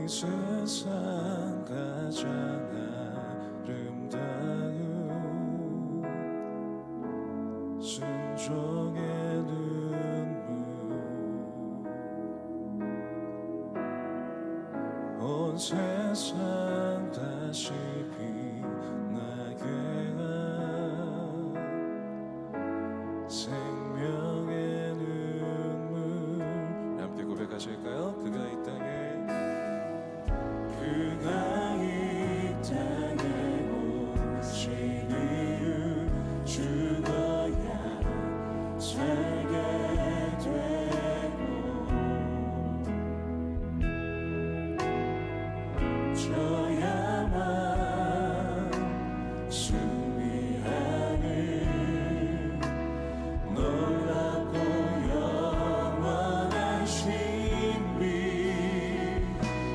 이 세상 가장 아름다운 순종의 눈물 온 세상 다시 빛나게 한 생명의 눈물. 함께 고백하실까요? 그가 이 땅에 오신 이유 죽어야 살게 되고 져야만 승리하는 놀랍고 영원한 신비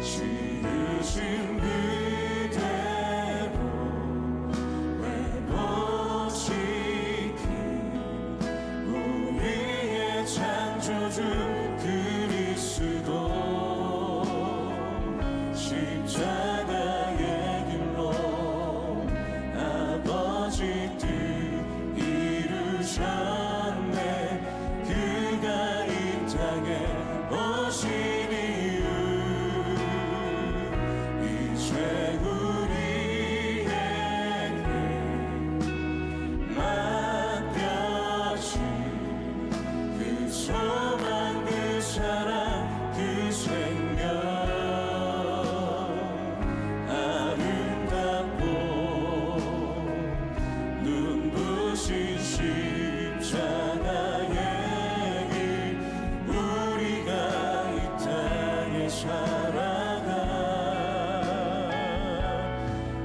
지으신 그대로 회복시킨 우리의 창조주 그리스도 십자가의 길로 아버지 뜻 이루셨네. 그가 이 땅에 오신 이유 이제 우리에게 맡겨진 그 소망 그 사랑 그 생명 아름답고 눈부신 십자가의 길 우리가 이 땅에 살아가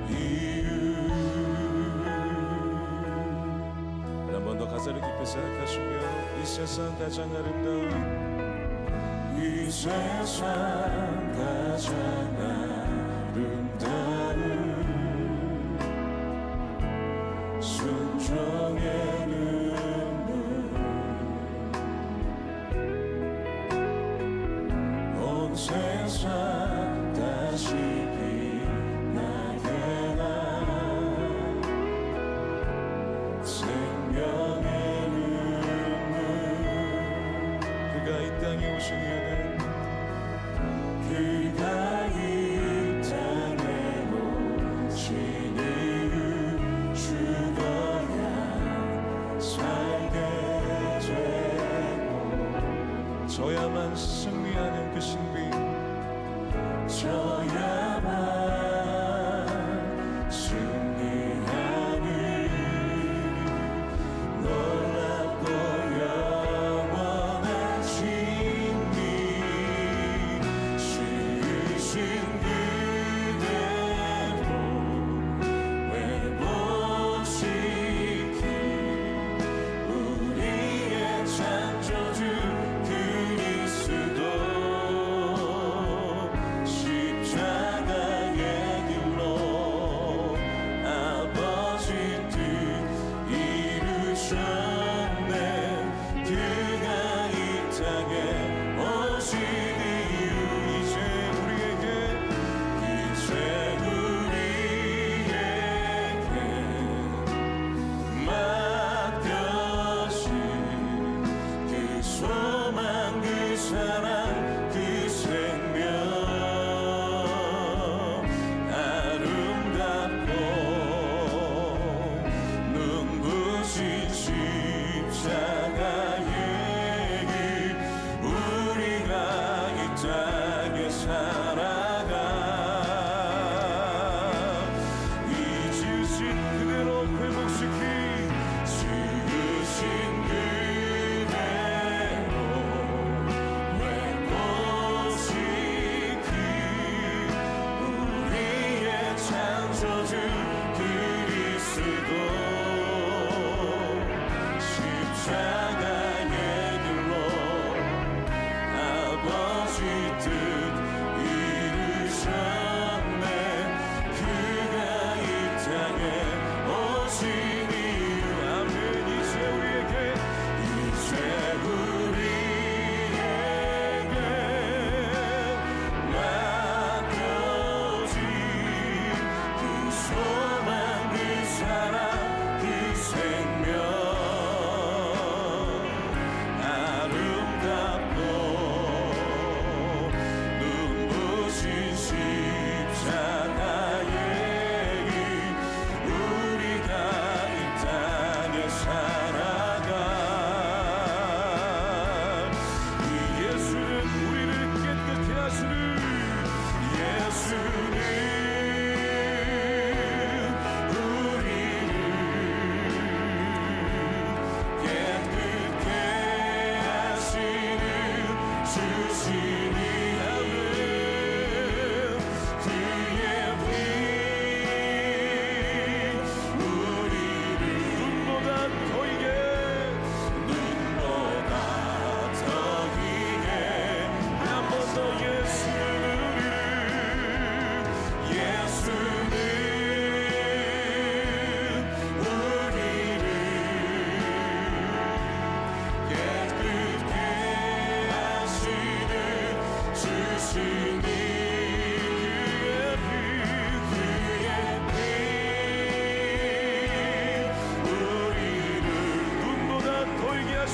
이유. 한 번 더 가사를 깊이 생각하시며 이 세상 가장 아름다운 이 세상 가장 아름다운 순종의 눈물 온 세상 다시 빛나게 한 생명의 눈물. 그가 이 땅에 오신 이유는 그가 이 땅에 오신 이유 죽어야 살게 되고 져야만 승리하는 그 신비 져야만 승리하는 놀랍고 영원한 신비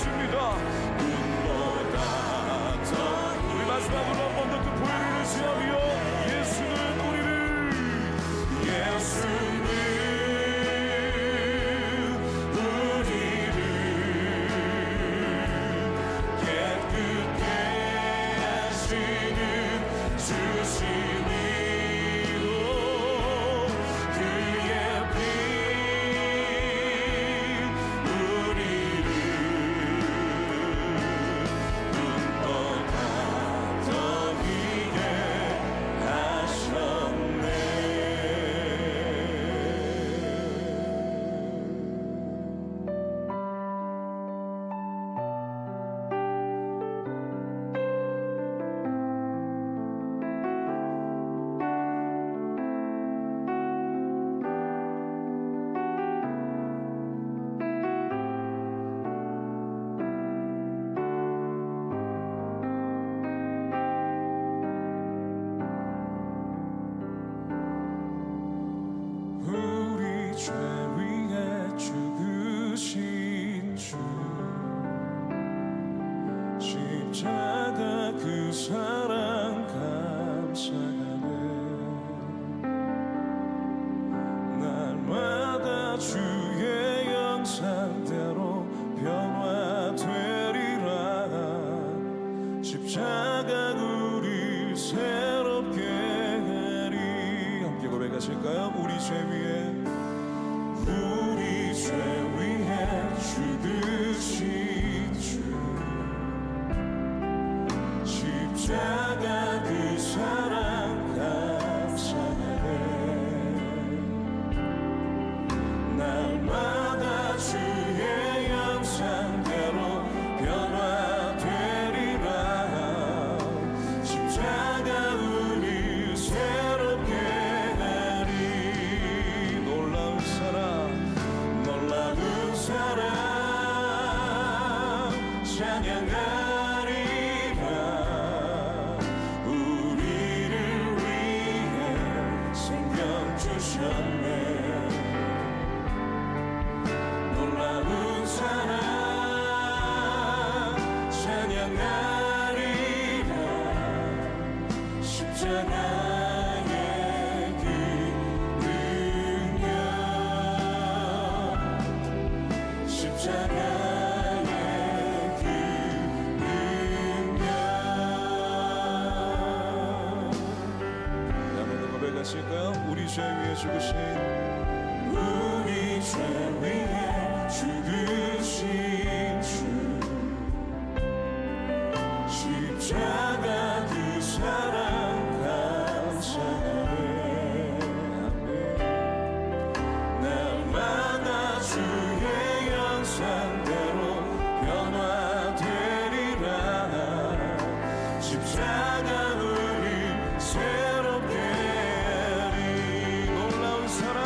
있습니다. 눈보다 더 우리 마지막으로 한 번 더 그 보혈을 의지하며 예수는 우리를 깨끗게 하시는 주시니로 그의 피 우리를 눈보다 더 귀하게 하셨네. 우리 죄 위해 죽으신 주 십자가 그 사랑 감사하네. 날마다 주의 형상대로 변화되리라. 십자가 우리 새롭게 하리. 함께 고백하실까요? 우리 죄 위해 죽으신 주 십자가 그 사랑 감사하네. 날마다 주의 형상대로 변화되리라. 십자가 우리 새롭게 하리. 놀라운 사랑 찬양하리라. 우리를 위해 생명 주셨네. 놀라운 사랑 찬양하리라. 십자가의 그 능력 십자가의 그 능력. 한번 더 고백하실까요? 우리 죄 위해 죽으신 주 십자가 그 사랑 감사하네. 날마다 주의 형상대로 변화되리라. 십자가 우리 새롭게 하리. 놀라운 사랑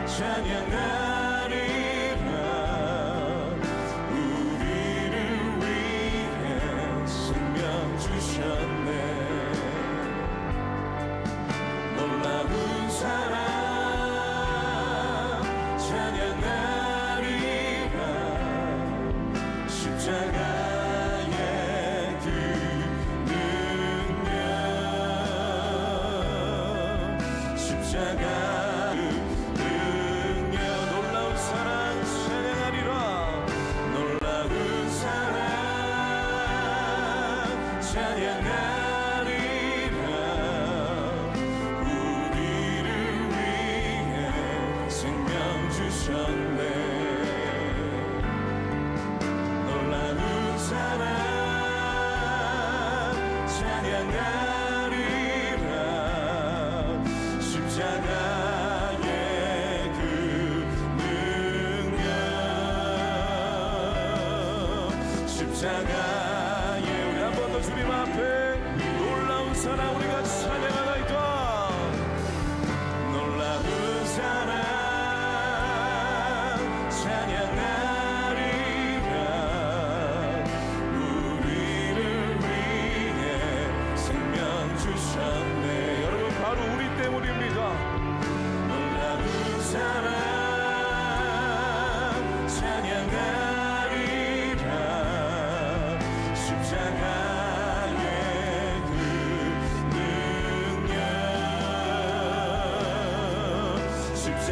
찬양하리라. 우리를 위해 생명 주셨네. 놀라운 사랑 찬양하리라. 십자가의 그 능력 십자가 그 능력. 놀라운 사랑 찬양하리라. 놀라운 사랑 찬양하리라. 우리를 위해 생명 주셨네. 놀라운 사랑 찬양하리라. 십자가의 그 능력 십자가의 우리 한 번 더 주님 앞에 놀라운 사랑 우리가 찬양하나이다. 놀라운 사랑 찬양하리라. 우리를 위해 생명 주셨네. 여러분 바로 우리 때문입니다. 놀라운 사랑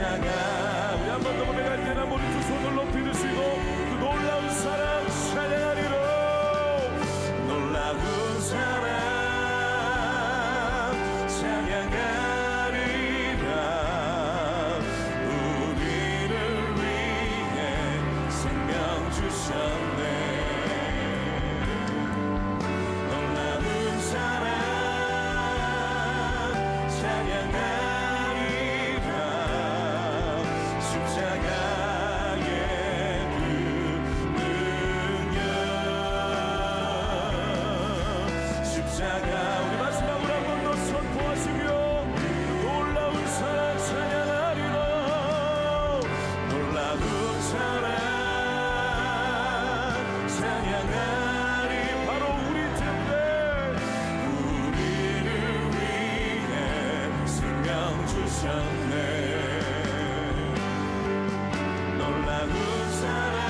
십자가. 우리 한 번 더 고백할 때나 우리 두 손을 높이 드시고 그 놀라운 사랑 찬양하리라. 놀라운 사랑 찬양하리라. 우리를 위해 생명 주셨네. 놀라운 사랑 찬양하리라. 십자가의 그 능력. 십자가. 우리 마지막으로 한 번 더 선포하시며 놀라운 사랑 찬양하리라. 놀라운 사랑 찬양하리. 바로 우리 때문에 우리를 위해 생명 주셨네. 놀라운 사랑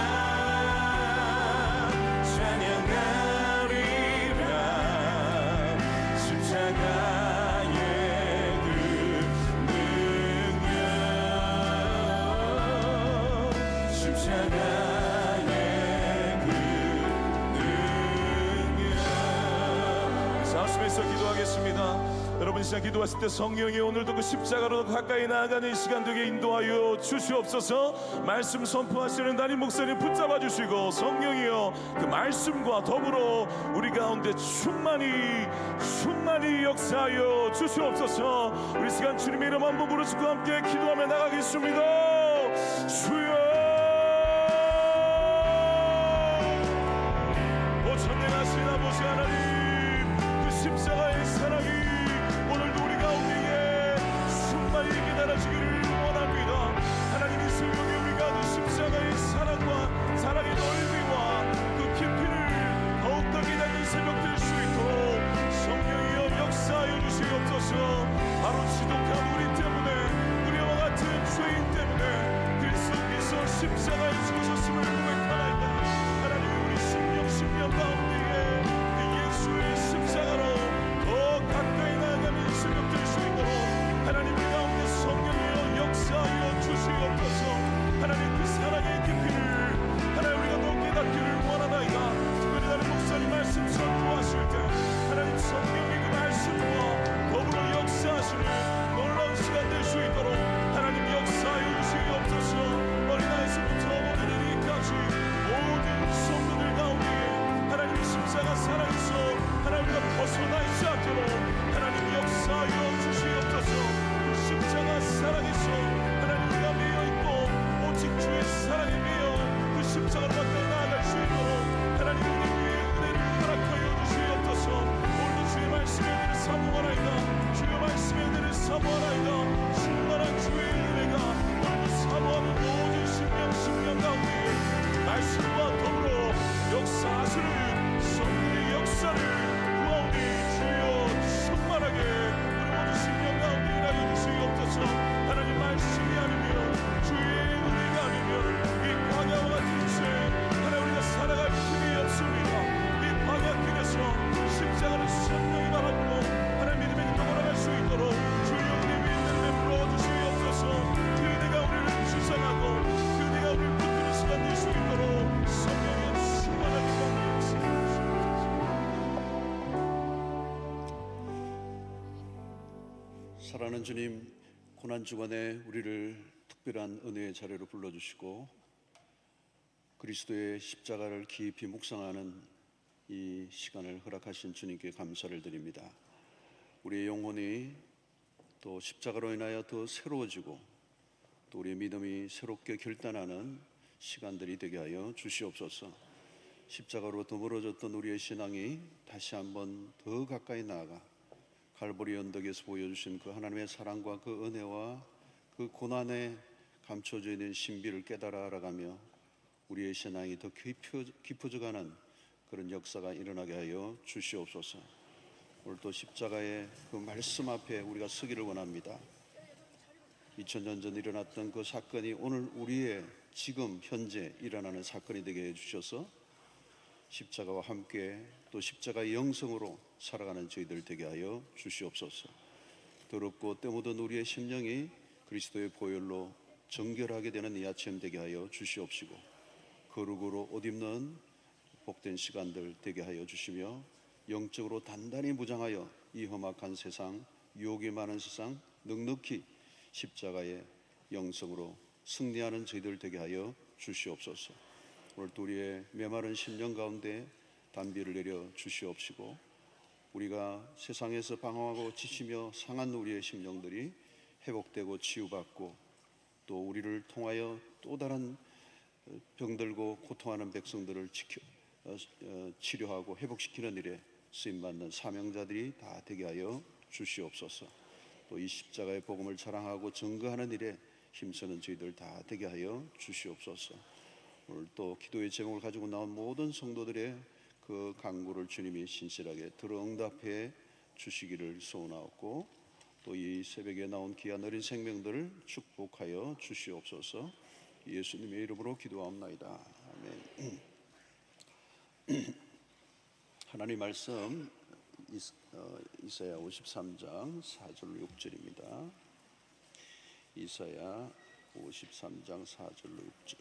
찬양하리라. 십자가의 그 능력. 십자가의 그 능력. 사심에서 기도하겠습니다. 여러분 이 시간 기도하실 때 성령이 오늘도 그 십자가로 가까이 나아가는 이 시간 되게 인도하여 주시옵소서. 말씀 선포하시는 담임 목사님 붙잡아 주시고 성령이여 그 말씀과 더불어 우리 가운데 충만히 역사하여 주시옵소서. 우리 시간 주님의 이름 한번 부르시고 함께 기도하며 나가겠습니다. 주여 오 전능하신 아버지 하나님, 그 십자가의 사랑이 오늘도 우리 가운데에 충만히 깨달아지기를 원합니다. 하나님 이 새벽에 우리가 그 십자가의 사랑과 사랑의 넓이와 그 깊이를 더욱더 깨닫는 새벽 될 수 있도록 성령이여 역사하여 주시옵소서. 바로 지독한 우리 때문에, 우리와 같은 죄인 때문에 그리스도께서 십자가에 죽으셨음을 고백하나이다. 하나님 우리 심령 가운데에 그 예수의 십자가로 더 가까이 나아가는 새벽 될 수 있도록 하나님 우리 가운데 성령이여 역사하여 주시옵소서. 하나님 그 사랑의 깊이를 하나님 우리가 더 깨닫기를 원하나이다. 특별히 나는 목사님 말씀 선포하실 때 하나님 성령의 그 말씀과 더불어 역사하시는 놀라운 시간 될 수 있도록 하나님 역사하여 주시옵소서. 어린아이에서부터 모든 이리까지 모든 성도들 가운데에 하나님 십자가 사랑에서 하나님 우리가 벗어나 있지 않도록 하나님 역사하여 주시옵소서. 그 십자가 사랑에서 하나님 우리가 매여있고 오직 주의 사랑에 매여 그 십자가로 가까이 나아갈 수 있도록 하나님 우리 위에 은혜를 허락하여 주시옵소서. 오늘도 주의 말씀의 은혜를 사모하나이다. 주의 말씀의 은혜를 사모하나이다. 충만한 주의 은혜가 오늘도 사모하는 모든 심령 가운데 말씀과 더불어 역사하시는 성령의 역사를 구하오니 주여 충만하게 우리 모든 심령 가운데 일하여 주시옵소서. 하나님 말씀이 아니면 주의 은혜가 아니면 이 광야와 같은 죄 하나님 우리가 살아갈 힘이 없습니다. 이 광야 길에서 십자가를 선명히 바라보고 하나님 믿음의 길로 걸어갈 수 있도록 주의 은혜 위에 은혜 부어주시옵소서. 그 은혜가 우리를 주장하고 그 은혜가 우리를 붙드는 시간 될 수 있도록 성령의 충만하게 사랑하는 주님, 고난주간에 우리를 특별한 은혜의 자리로 불러주시고 그리스도의 십자가를 깊이 묵상하는 이 시간을 허락하신 주님께 감사를 드립니다. 우리의 영혼이 또 십자가로 인하여 더 새로워지고 또 우리의 믿음이 새롭게 결단하는 시간들이 되게 하여 주시옵소서. 십자가로 더 멀어졌던 우리의 신앙이 다시 한번 더 가까이 나아가 갈보리 언덕에서 보여주신 그 하나님의 사랑과 그 은혜와 그 고난에 감춰져 있는 신비를 깨달아 알아가며 우리의 신앙이 더 깊어져가는 그런 역사가 일어나게 하여 주시옵소서. 오늘 또 십자가의 그 말씀 앞에 우리가 서기를 원합니다. 2000년 전 일어났던 그 사건이 오늘 우리의 지금 현재 일어나는 사건이 되게 해주셔서 십자가와 함께 또 십자가의 영성으로 살아가는 저희들 되게 하여 주시옵소서. 더럽고 때 묻은 우리의 심령이 그리스도의 보혈로 정결하게 되는 이 아침 되게 하여 주시옵시고, 거룩으로 옷 입는 복된 시간들 되게 하여 주시며, 영적으로 단단히 무장하여 이 험악한 세상, 유혹이 많은 세상 넉넉히 십자가의 영성으로 승리하는 저희들 되게 하여 주시옵소서. 오늘도 우리의 메마른 심령 가운데 단비를 내려 주시옵시고, 우리가 세상에서 방황하고 지치며 상한 우리의 심령들이 회복되고 치유받고, 또 우리를 통하여 또 다른 병들고 고통하는 백성들을 치료하고 회복시키는 일에 쓰임받는 사명자들이 다 되게 하여 주시옵소서. 또 이 십자가의 복음을 자랑하고 증거하는 일에 힘쓰는 저희들 다 되게 하여 주시옵소서. 오늘 또 기도의 제목을 가지고 나온 모든 성도들의 그 간구를 주님이 신실하게 들어 응답해 주시기를 소원하옵고, 또 이 새벽에 나온 귀한 어린 생명들을 축복하여 주시옵소서. 예수님의 이름으로 기도하옵나이다. 아멘. 하나님 말씀 이사야 53장 4절로 6절입니다. 이사야 53장 4절로 6절.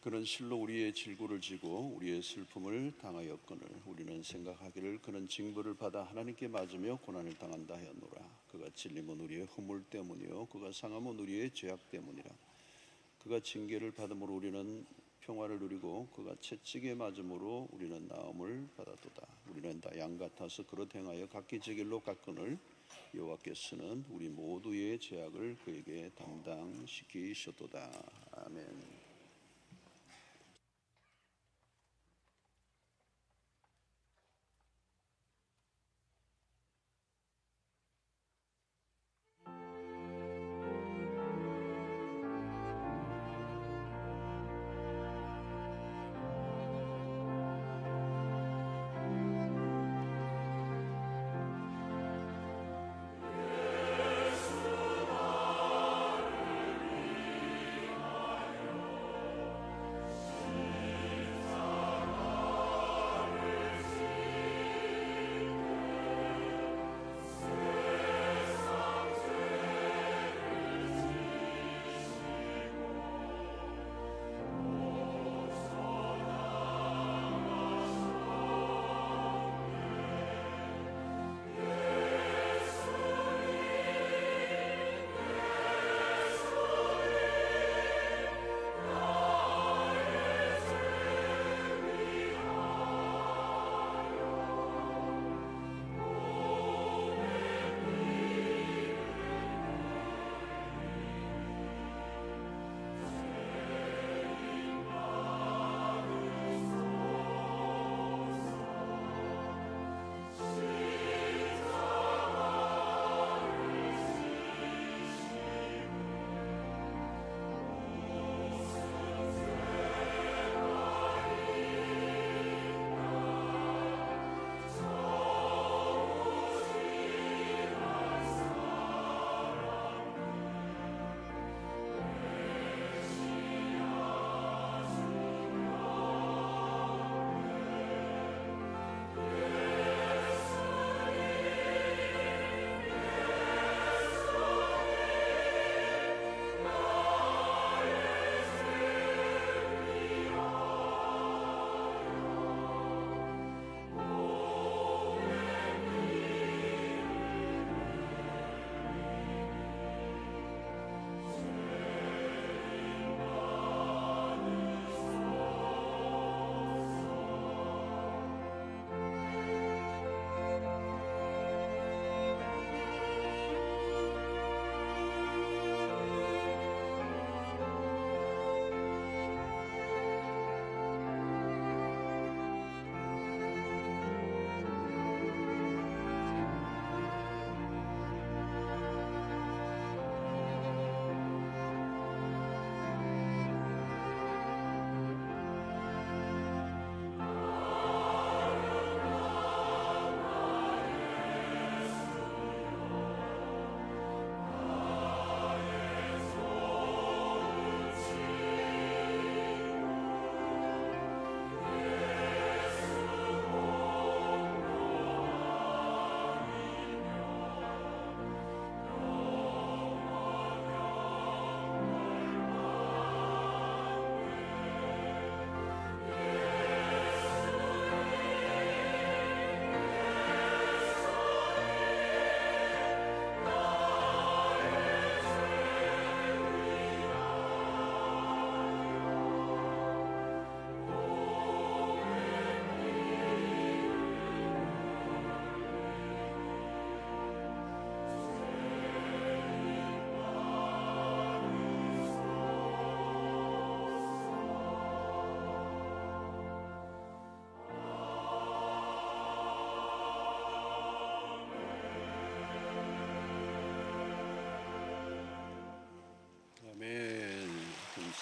그는 실로 우리의 질고를 지고 우리의 슬픔을 당하였거늘 우리는 생각하기를 그는 징벌을 받아 하나님께 맞으며 고난을 당한다 하였노라. 그가 찔림은 우리의 허물 때문이요 그가 상함은 우리의 죄악 때문이라. 그가 징계를 받음으로 우리는 평화를 누리고 그가 채찍에 맞음으로 우리는 나음을 받았도다. 우리는 다 양 같아서 그릇 행하여 각기 제 길로 갔거늘 여호와께서는 우리 모두의 죄악을 그에게 담당시키셨도다. 아멘.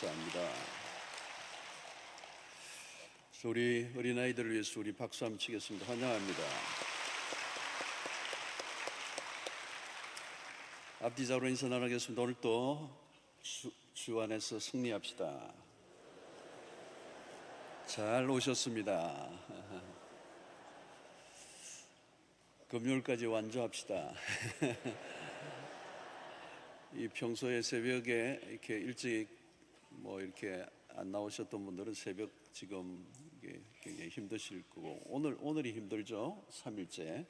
감사합니다. 우리 어린아이들을 위해서 우리 박수 한번 치겠습니다. 환영합니다. 앞뒤 좌우로 인사 나누겠습니다. 오늘 또 주 안에서 승리합시다. 잘 오셨습니다. 금요일까지 완주합시다. 이 평소에 새벽에 이렇게 일찍 이렇게 안 나오셨던 분들은 새벽 지금 이게 굉장히 힘드실 거고 오늘이 힘들죠. 3일째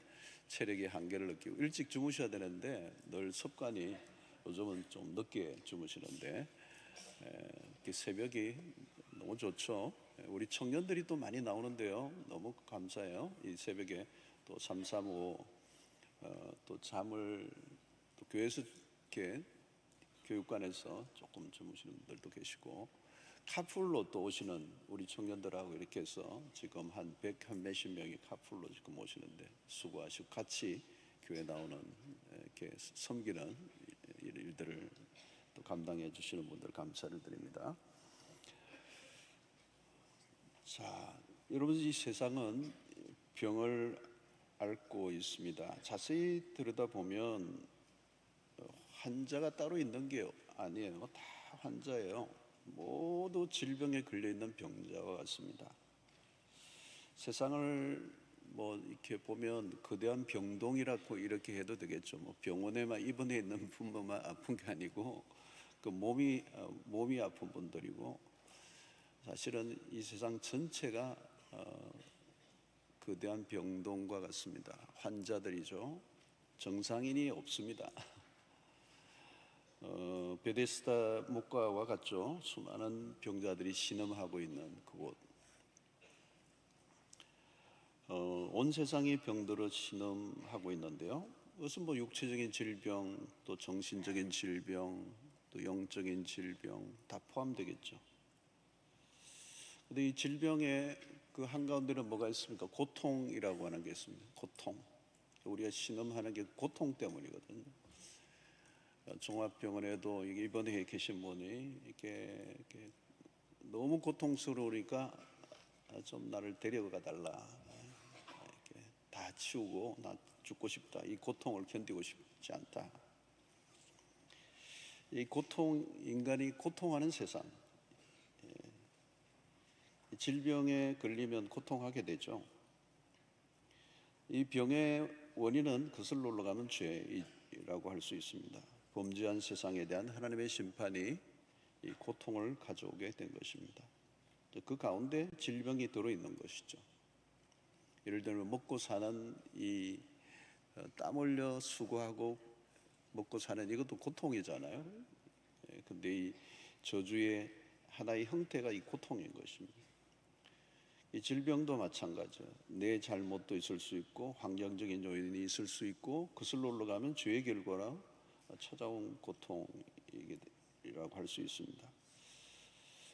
체력의 한계를 느끼고 일찍 주무셔야 되는데 늘 습관이 요즘은 좀 늦게 주무시는데 이렇게 새벽이 너무 좋죠. 우리 청년들이 또 많이 나오는데요. 너무 감사해요. 이 새벽에 또 335 또 잠을 또 교회에서 이렇게 교육관에서 조금 주무시는 분들도 계시고 카풀로 또 오시는 우리 청년들하고 이렇게 해서 지금 한 100 한 몇십 명이 카풀로 지금 오시는데 수고하시고 같이 교회 나오는 이렇게 섬기는 일들을 또 감당해 주시는 분들 감사를 드립니다. 자, 여러분 이 세상은 병을 앓고 있습니다. 자세히 들여다보면 환자가 따로 있는 게 아니에요. 다 환자예요. 모두 질병에 걸려 있는 병자와 같습니다. 세상을 이렇게 보면 거대한 병동이라고 이렇게 해도 되겠죠. 병원에만 입원해 있는 분만 아픈 게 아니고 그 몸이 아픈 분들이고 사실은 이 세상 전체가 거대한 병동과 같습니다. 환자들이죠. 정상인이 없습니다. 베데스다 목과와 같죠. 수많은 병자들이 신음하고 있는 그곳. 온 세상이 병들어 신음하고 있는데요. 그것은 육체적인 질병, 또 정신적인 질병, 또 영적인 질병 다 포함되겠죠. 근데 이 질병의 그 한가운데는 뭐가 있습니까? 고통이라고 하는 게 있습니다. 고통. 우리가 신음하는 게 고통 때문이거든요. 종합병원에도 입원해 계신 분이 이렇게 너무 고통스러우니까 좀 나를 데려가 달라. 이렇게 다 치우고 나 죽고 싶다. 이 고통을 견디고 싶지 않다. 이 고통, 인간이 고통하는 세상. 질병에 걸리면 고통하게 되죠. 이 병의 원인은 거슬러 올라가면 죄라고 할 수 있습니다. 범죄한 세상에 대한 하나님의 심판이 이 고통을 가져오게 된 것입니다. 그 가운데 질병이 들어있는 것이죠. 예를 들면 먹고 사는 이 땀 흘려 수고하고 먹고 사는 이것도 고통이잖아요. 근데 이 저주의 하나의 형태가 이 고통인 것입니다. 이 질병도 마찬가지예요. 내 잘못도 있을 수 있고 환경적인 요인이 있을 수 있고 거슬러 올라가면 죄의 결과라 찾아온 고통이라고 할 수 있습니다.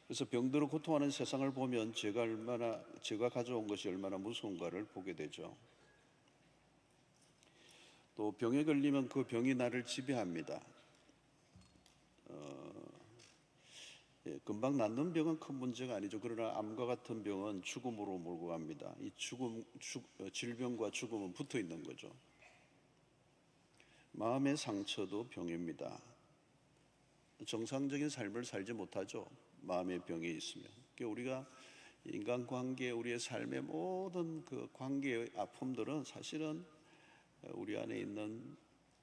그래서 병들어 고통하는 세상을 보면 죄가 가져온 것이 얼마나 무서운가를 보게 되죠. 또 병에 걸리면 그 병이 나를 지배합니다. 금방 낫는 병은 큰 문제가 아니죠. 그러나 암과 같은 병은 죽음으로 몰고 갑니다. 이 질병과 죽음은 붙어 있는 거죠. 마음의 상처도 병입니다. 정상적인 삶을 살지 못하죠. 마음의 병이 있으면. 우리가 인간관계, 우리의 삶의 모든 그 관계의 아픔들은 사실은 우리 안에 있는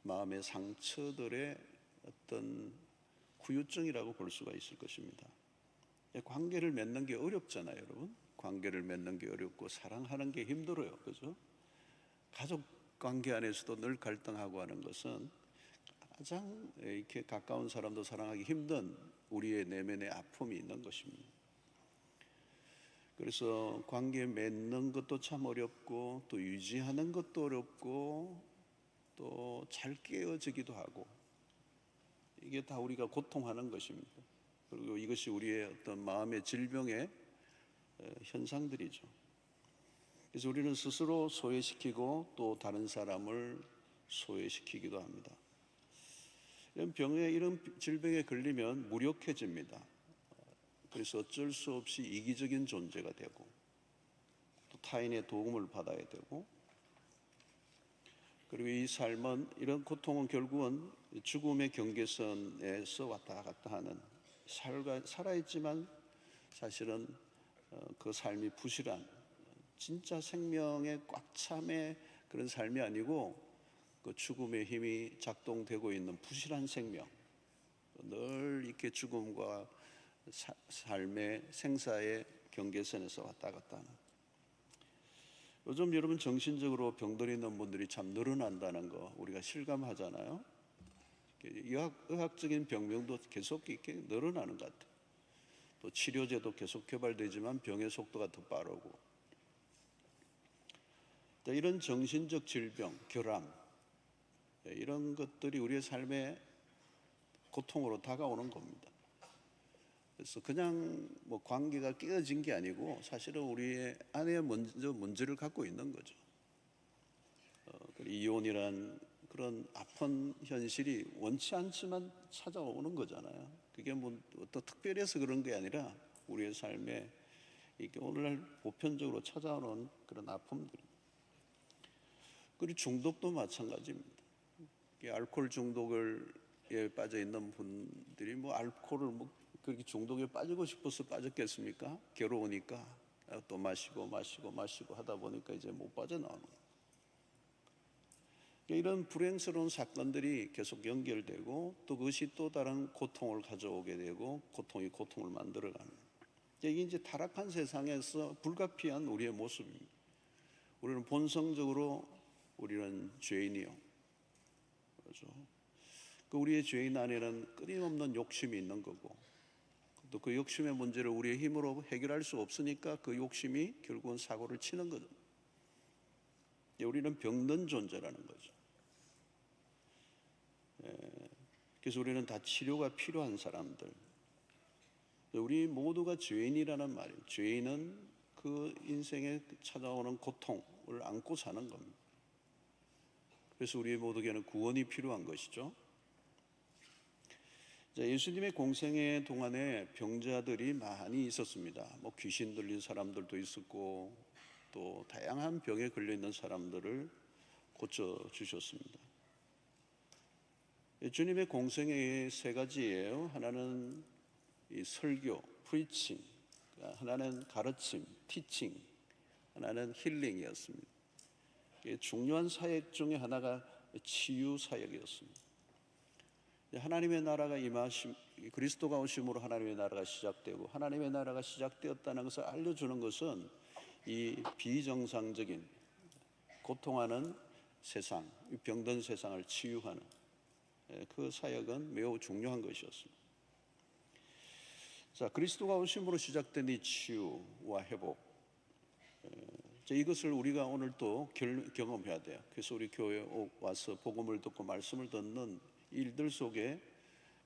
마음의 상처들의 어떤 후유증이라고 볼 수가 있을 것입니다. 관계를 맺는 게 어렵잖아요, 여러분. 관계를 맺는 게 어렵고 사랑하는 게 힘들어요, 그죠? 가족 관계 안에서도 늘 갈등하고 하는 것은 가장 이렇게 가까운 사람도 사랑하기 힘든 우리의 내면의 아픔이 있는 것입니다. 그래서 관계 맺는 것도 참 어렵고 또 유지하는 것도 어렵고 또 잘 깨어지기도 하고 이게 다 우리가 고통하는 것입니다. 그리고 이것이 우리의 어떤 마음의 질병의 현상들이죠. 그래서 우리는 스스로 소외시키고 또 다른 사람을 소외시키기도 합니다. 이런 질병에 걸리면 무력해집니다. 그래서 어쩔 수 없이 이기적인 존재가 되고 또 타인의 도움을 받아야 되고, 그리고 이 삶은, 이런 고통은 결국은 죽음의 경계선에서 왔다 갔다 하는, 살아있지만 사실은 그 삶이 부실한, 진짜 생명의 꽉 참의 그런 삶이 아니고 그 죽음의 힘이 작동되고 있는 부실한 생명, 늘 이렇게 죽음과 삶의 생사의 경계선에서 왔다 갔다 하는. 요즘 여러분 정신적으로 병들어 있는 분들이 참 늘어난다는 거 우리가 실감하잖아요. 의학적인 병명도 계속 이렇게 늘어나는 것 같아요. 또 치료제도 계속 개발되지만 병의 속도가 더 빠르고, 이런 정신적 질병, 결함, 이런 것들이 우리의 삶에 고통으로 다가오는 겁니다. 그래서 그냥 뭐 관계가 깨어진 게 아니고 사실은 우리의 안에 먼저 문제를 갖고 있는 거죠. 이혼이란 그런 아픈 현실이 원치 않지만 찾아오는 거잖아요. 그게 뭐 어떤 특별해서 그런 게 아니라 우리의 삶에 이게 오늘날 보편적으로 찾아오는 그런 아픔들. 그리고 중독도 마찬가지입니다. 알코올 중독에 빠져 있는 분들이 뭐 알코올을 뭐 그렇게 중독에 빠지고 싶어서 빠졌겠습니까? 괴로우니까 또 마시고 하다 보니까 이제 못 빠져나오는 거예요. 이런 불행스러운 사건들이 계속 연결되고 또 그것이 또 다른 고통을 가져오게 되고 고통이 고통을 만들어가는, 이게 이제 타락한 세상에서 불가피한 우리의 모습입니다. 우리는 본성적으로 우리는 죄인이요, 그렇죠? 그 우리의 죄인 안에는 끊임없는 욕심이 있는 거고, 또 그 욕심의 문제를 우리의 힘으로 해결할 수 없으니까 그 욕심이 결국은 사고를 치는 거죠. 우리는 병든 존재라는 거죠. 그래서 우리는 다 치료가 필요한 사람들. 우리 모두가 죄인이라는 말이에요. 죄인은 그 인생에 찾아오는 고통을 안고 사는 겁니다. 그래서 우리 모두에게는 구원이 필요한 것이죠. 예수님의 공생애 동안에 병자들이 많이 있었습니다. 뭐 귀신 들린 사람들도 있었고 또 다양한 병에 걸려 있는 사람들을 고쳐 주셨습니다. 주님의 공생애의 세 가지예요. 하나는 이 설교, 프리칭, 하나는 가르침, 티칭, 하나는 힐링이었습니다. 중요한 사역 중에 하나가 치유 사역이었습니다. 하나님의 나라가 임하심, 그리스도가 오심으로 하나님의 나라가 시작되고, 하나님의 나라가 시작되었다는 것을 알려주는 것은 이 비정상적인 고통하는 세상, 병든 세상을 치유하는 그 사역은 매우 중요한 것이었습니다. 자, 그리스도가 오심으로 시작된 이 치유와 회복, 이것을 우리가 오늘 또 경험해야 돼요. 그래서 우리 교회에 와서 복음을 듣고 말씀을 듣는 일들 속에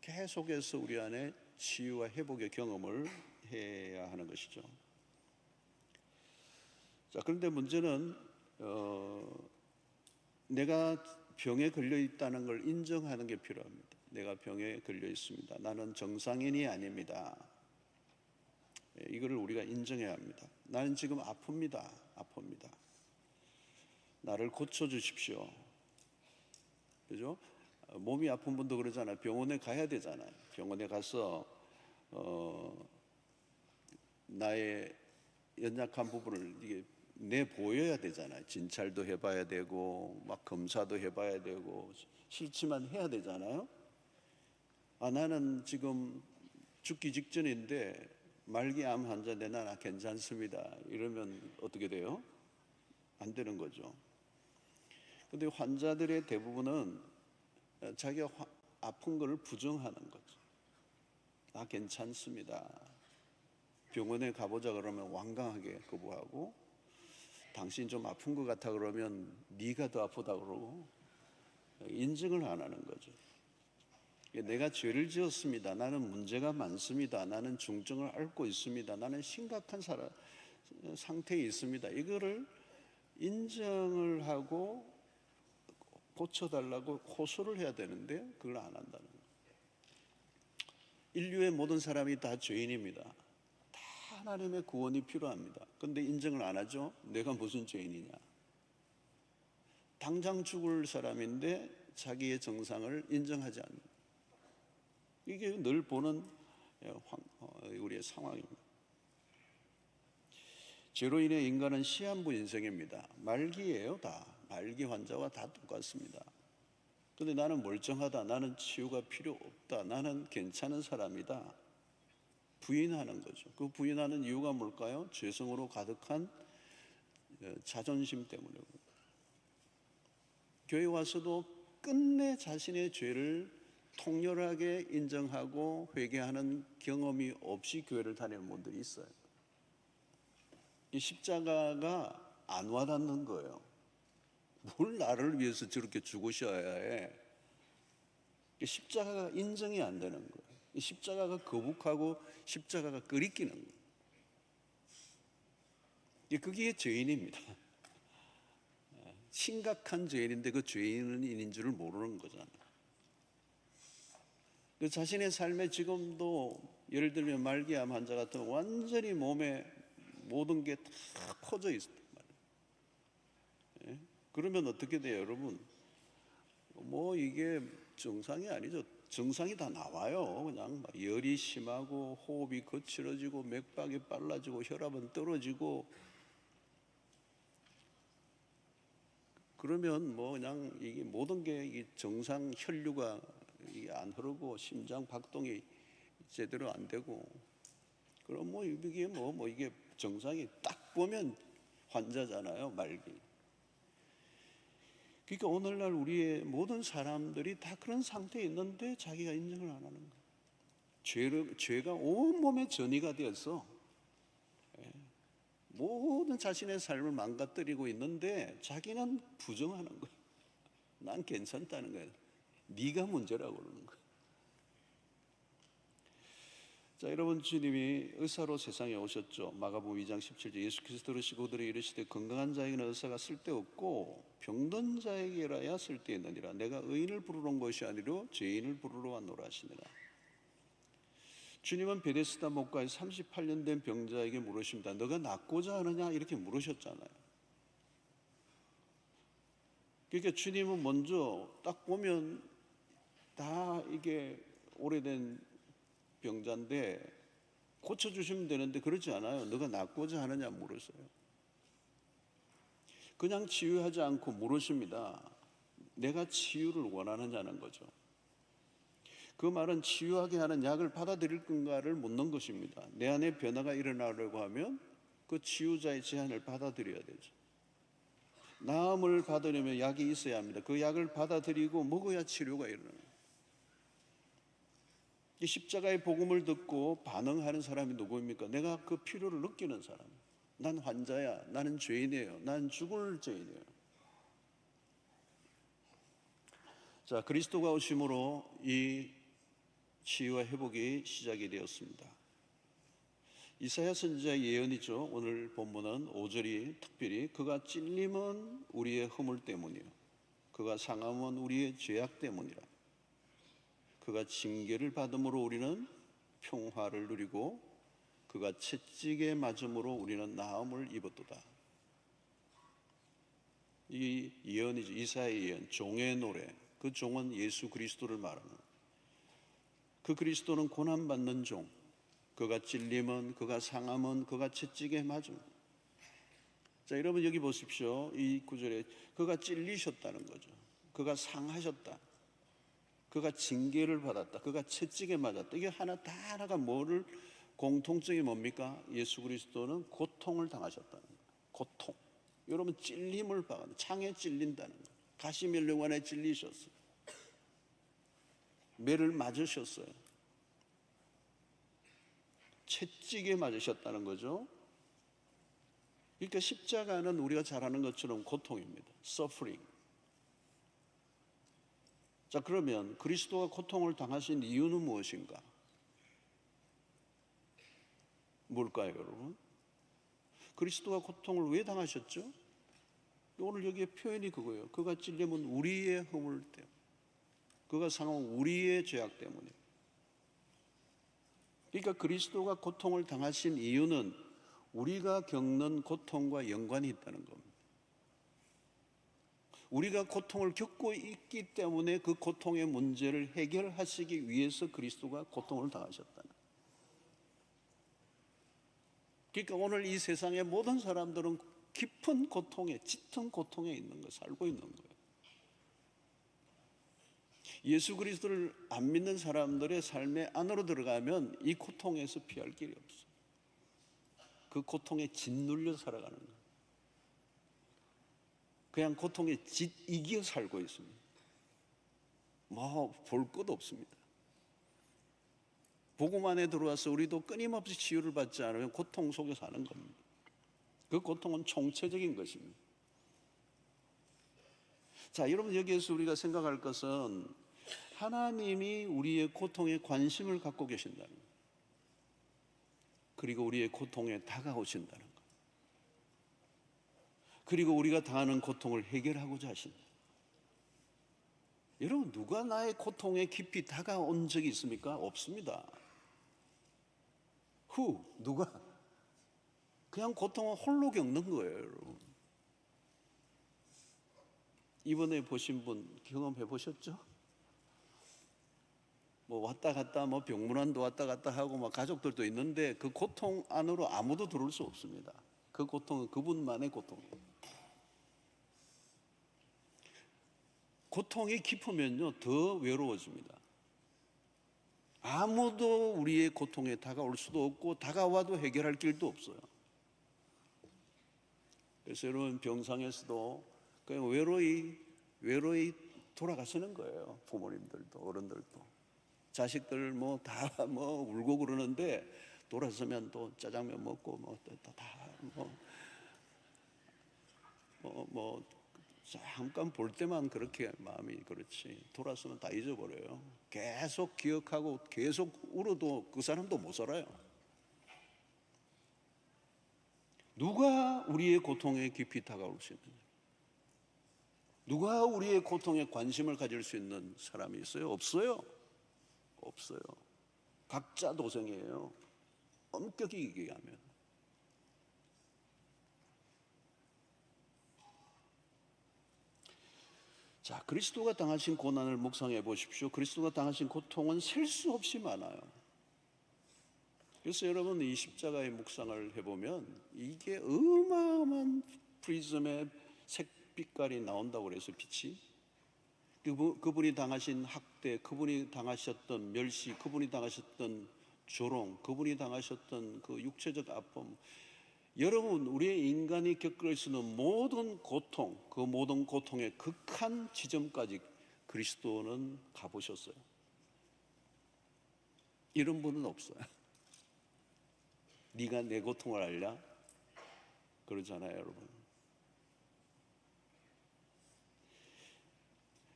계속해서 우리 안에 치유와 회복의 경험을 해야 하는 것이죠. 자, 그런데 문제는 내가 병에 걸려 있다는 걸 인정하는 게 필요합니다. 내가 병에 걸려 있습니다. 나는 정상인이 아닙니다. 이거를 우리가 인정해야 합니다. 나는 지금 아픕니다. 나를 고쳐주십시오. 그죠? 몸이 아픈 분도 그러잖아요. 병원에 가야 되잖아요. 병원에 가서 나의 연약한 부분을 이게 내 보여야 되잖아요. 진찰도 해봐야 되고 막 검사도 해봐야 되고 싫지만 해야 되잖아요. 나는 지금 죽기 직전인데 말기 암 환자인데 나 괜찮습니다. 이러면 어떻게 돼요? 안 되는 거죠. 근데 환자들의 대부분은 자기가 아픈 걸 부정하는 거죠. 나 괜찮습니다. 병원에 가보자 그러면 완강하게 거부하고, 당신 좀 아픈 것 같아 그러면 네가 더 아프다 그러고 인정을 안 하는 거죠. 내가 죄를 지었습니다. 나는 문제가 많습니다. 나는 중증을 앓고 있습니다. 나는 심각한 상태에 있습니다. 이거를 인정을 하고 고쳐달라고 호소를 해야 되는데 그걸 안 한다는 거예요. 인류의 모든 사람이 다 죄인입니다. 하나님의 구원이 필요합니다. 근데 인정을 안 하죠. 내가 무슨 죄인이냐. 당장 죽을 사람인데 자기의 정상을 인정하지 않는, 이게 늘 보는 우리의 상황입니다. 죄로 인해 인간은 시한부 인생입니다. 말기예요. 다 말기 환자와 다 똑같습니다. 근데 나는 멀쩡하다, 나는 치유가 필요 없다, 나는 괜찮은 사람이다, 부인하는 거죠. 그 부인하는 이유가 뭘까요? 죄성으로 가득한 자존심 때문이고, 교회 와서도 끝내 자신의 죄를 통렬하게 인정하고 회개하는 경험이 없이 교회를 다니는 분들이 있어요. 이 십자가가 안 와닿는 거예요. 뭘 나를 위해서 저렇게 죽으셔야 해. 십자가가 인정이 안 되는 거예요. 십자가가 거북하고 십자가가 끄리끼는 거예요. 그게 죄인입니다. 심각한 죄인인데 그 죄인은 인인 줄을 모르는 거잖아요. 그 자신의 삶에 지금도 예를 들면 말기암 환자 같은 완전히 몸에 모든 게 다 퍼져 있단 말이에요. 그러면 어떻게 돼요, 여러분? 뭐 이게 정상이 아니죠. 정상이 다 나와요. 그냥 열이 심하고 호흡이 거칠어지고 맥박이 빨라지고 혈압은 떨어지고, 그러면 뭐 그냥 이게 모든 게 정상, 혈류가 이게 안 흐르고 심장 박동이 제대로 안 되고, 그럼 뭐 이게 뭐 이게 정상이 딱 보면 환자잖아요, 말기. 그러니까 오늘날 우리의 모든 사람들이 다 그런 상태에 있는데 자기가 인정을 안 하는 거예요. 죄가 온몸에 전이가 되어서 모든 자신의 삶을 망가뜨리고 있는데 자기는 부정하는 거예요. 난 괜찮다는 거예요. 네가 문제라고 그러는 거예요. 자, 여러분, 주님이 의사로 세상에 오셨죠. 마가복음 2장 17절, 예수께서 들으시고 그들에게 이르시되 건강한 자에게는 의사가 쓸데없고 병든 자에게라야 쓸데있느니라. 내가 의인을 부르러 온 것이 아니라 죄인을 부르러 왔노라 하시니라. 주님은 베데스다 목가에 38년 된 병자에게 물으십니다. 너가 낫고자 하느냐? 이렇게 물으셨잖아요. 그러니까 주님은 먼저 딱 보면 다 이게 오래된 병자인데 고쳐주시면 되는데 그렇지 않아요. 너가 낫고자 하느냐 물으세요. 그냥 치유하지 않고 물으십니다. 내가 치유를 원하느냐는 거죠. 그 말은 치유하게 하는 약을 받아들일 건가를 묻는 것입니다. 내 안에 변화가 일어나려고 하면 그 치유자의 제안을 받아들여야 되죠. 나음을 받으려면 약이 있어야 합니다. 그 약을 받아들이고 먹어야 치료가 일어나요. 이 십자가의 복음을 듣고 반응하는 사람이 누구입니까? 내가 그 필요를 느끼는 사람. 난 환자야. 나는 죄인이에요. 난 죽을 죄인이에요. 자, 그리스도가 오심으로 이 치유와 회복이 시작이 되었습니다. 이사야 선지자의 예언이죠. 오늘 본문은 5절이 특별히 그가 찔림은 우리의 허물 때문이요 그가 상함은 우리의 죄악 때문이라. 그가 징계를 받음으로 우리는 평화를 누리고 그가 채찍에 맞음으로 우리는 나음을 입었도다. 이 예언이죠. 이사야의 예언, 종의 노래. 그 종은 예수 그리스도를 말하는, 그 그리스도는 고난받는 종. 그가 찔림은, 그가 상함은, 그가 채찍에 맞음. 자, 여러분 여기 보십시오. 이 구절에 그가 찔리셨다는 거죠. 그가 상하셨다. 그가 징계를 받았다. 그가 채찍에 맞았다. 이게 하나가 뭐를 공통점이 뭡니까? 예수 그리스도는 고통을 당하셨다는 거예요. 고통. 여러분 찔림을 받는, 창에 찔린다는 거예요. 가시면류관에 찔리셨어요. 매를 맞으셨어요. 채찍에 맞으셨다는 거죠. 그러니까 십자가는 우리가 잘 아는 것처럼 고통입니다. suffering. 자, 그러면 그리스도가 고통을 당하신 이유는 무엇인가? 뭘까요, 여러분? 그리스도가 고통을 왜 당하셨죠? 오늘 여기에 표현이 그거예요. 그가 찔림은 우리의 허물 때문에, 그가 상한 우리의 죄악 때문에. 그러니까 그리스도가 고통을 당하신 이유는 우리가 겪는 고통과 연관이 있다는 겁니다. 우리가 고통을 겪고 있기 때문에 그 고통의 문제를 해결하시기 위해서 그리스도가 고통을 당하셨다는 거예요. 그러니까 오늘 이 세상의 모든 사람들은 깊은 고통에, 짙은 고통에 있는 거, 살고 있는 거예요. 예수 그리스도를 안 믿는 사람들의 삶의 안으로 들어가면 이 고통에서 피할 길이 없어요. 그 고통에 짓눌려 살아가는 거예요. 그냥 고통에 이겨 살고 있습니다. 뭐 볼 것도 없습니다. 복음 안에 들어와서 우리도 끊임없이 치유를 받지 않으면 고통 속에 사는 겁니다. 그 고통은 총체적인 것입니다. 자, 여러분, 여기에서 우리가 생각할 것은 하나님이 우리의 고통에 관심을 갖고 계신다는 것, 그리고 우리의 고통에 다가오신다는 것, 그리고 우리가 당하는 고통을 해결하고자 하신다. 여러분, 누가 나의 고통에 깊이 다가온 적이 있습니까? 없습니다. 누가? 그냥 고통은 홀로 겪는 거예요, 여러분. 이번에 보신 분 경험해 보셨죠? 뭐 왔다 갔다, 뭐 병문안도 왔다 갔다 하고 막 가족들도 있는데 그 고통 안으로 아무도 들어올 수 없습니다. 그 고통은 그분만의 고통이에요. 고통이 깊으면요 더 외로워집니다. 아무도 우리의 고통에 다가올 수도 없고 다가와도 해결할 길도 없어요. 그래서 여러분, 병상에서도 그냥 외로이 돌아가시는 거예요. 부모님들도 어른들도 자식들 뭐 다 뭐 울고 그러는데 돌아서면 또 짜장면 먹고 잠깐 볼 때만 그렇게 마음이 그렇지 돌아서면 다 잊어버려요. 계속 기억하고 계속 울어도 그 사람도 못 살아요. 누가 우리의 고통에 깊이 다가올 수 있느냐? 누가 우리의 고통에 관심을 가질 수 있는 사람이 있어요? 없어요. 없어요. 각자 도생이에요. 엄격히 얘기하면. 자, 그리스도가 당하신 고난을 묵상해 보십시오. 그리스도가 당하신 고통은 셀 수 없이 많아요. 그래서 여러분, 이 십자가의 묵상을 해보면 이게 어마어마한 프리즘의 색빛깔이 나온다고 그래서 빛이, 그분이 당하신 학대, 그분이 당하셨던 멸시, 그분이 당하셨던 조롱, 그분이 당하셨던 그 육체적 아픔, 여러분, 우리의 인간이 겪을 수 있는 모든 고통, 그 모든 고통의 극한 지점까지 그리스도는 가보셨어요. 이런 분은 없어요. 네가 내 고통을 알냐? 그러잖아요, 여러분.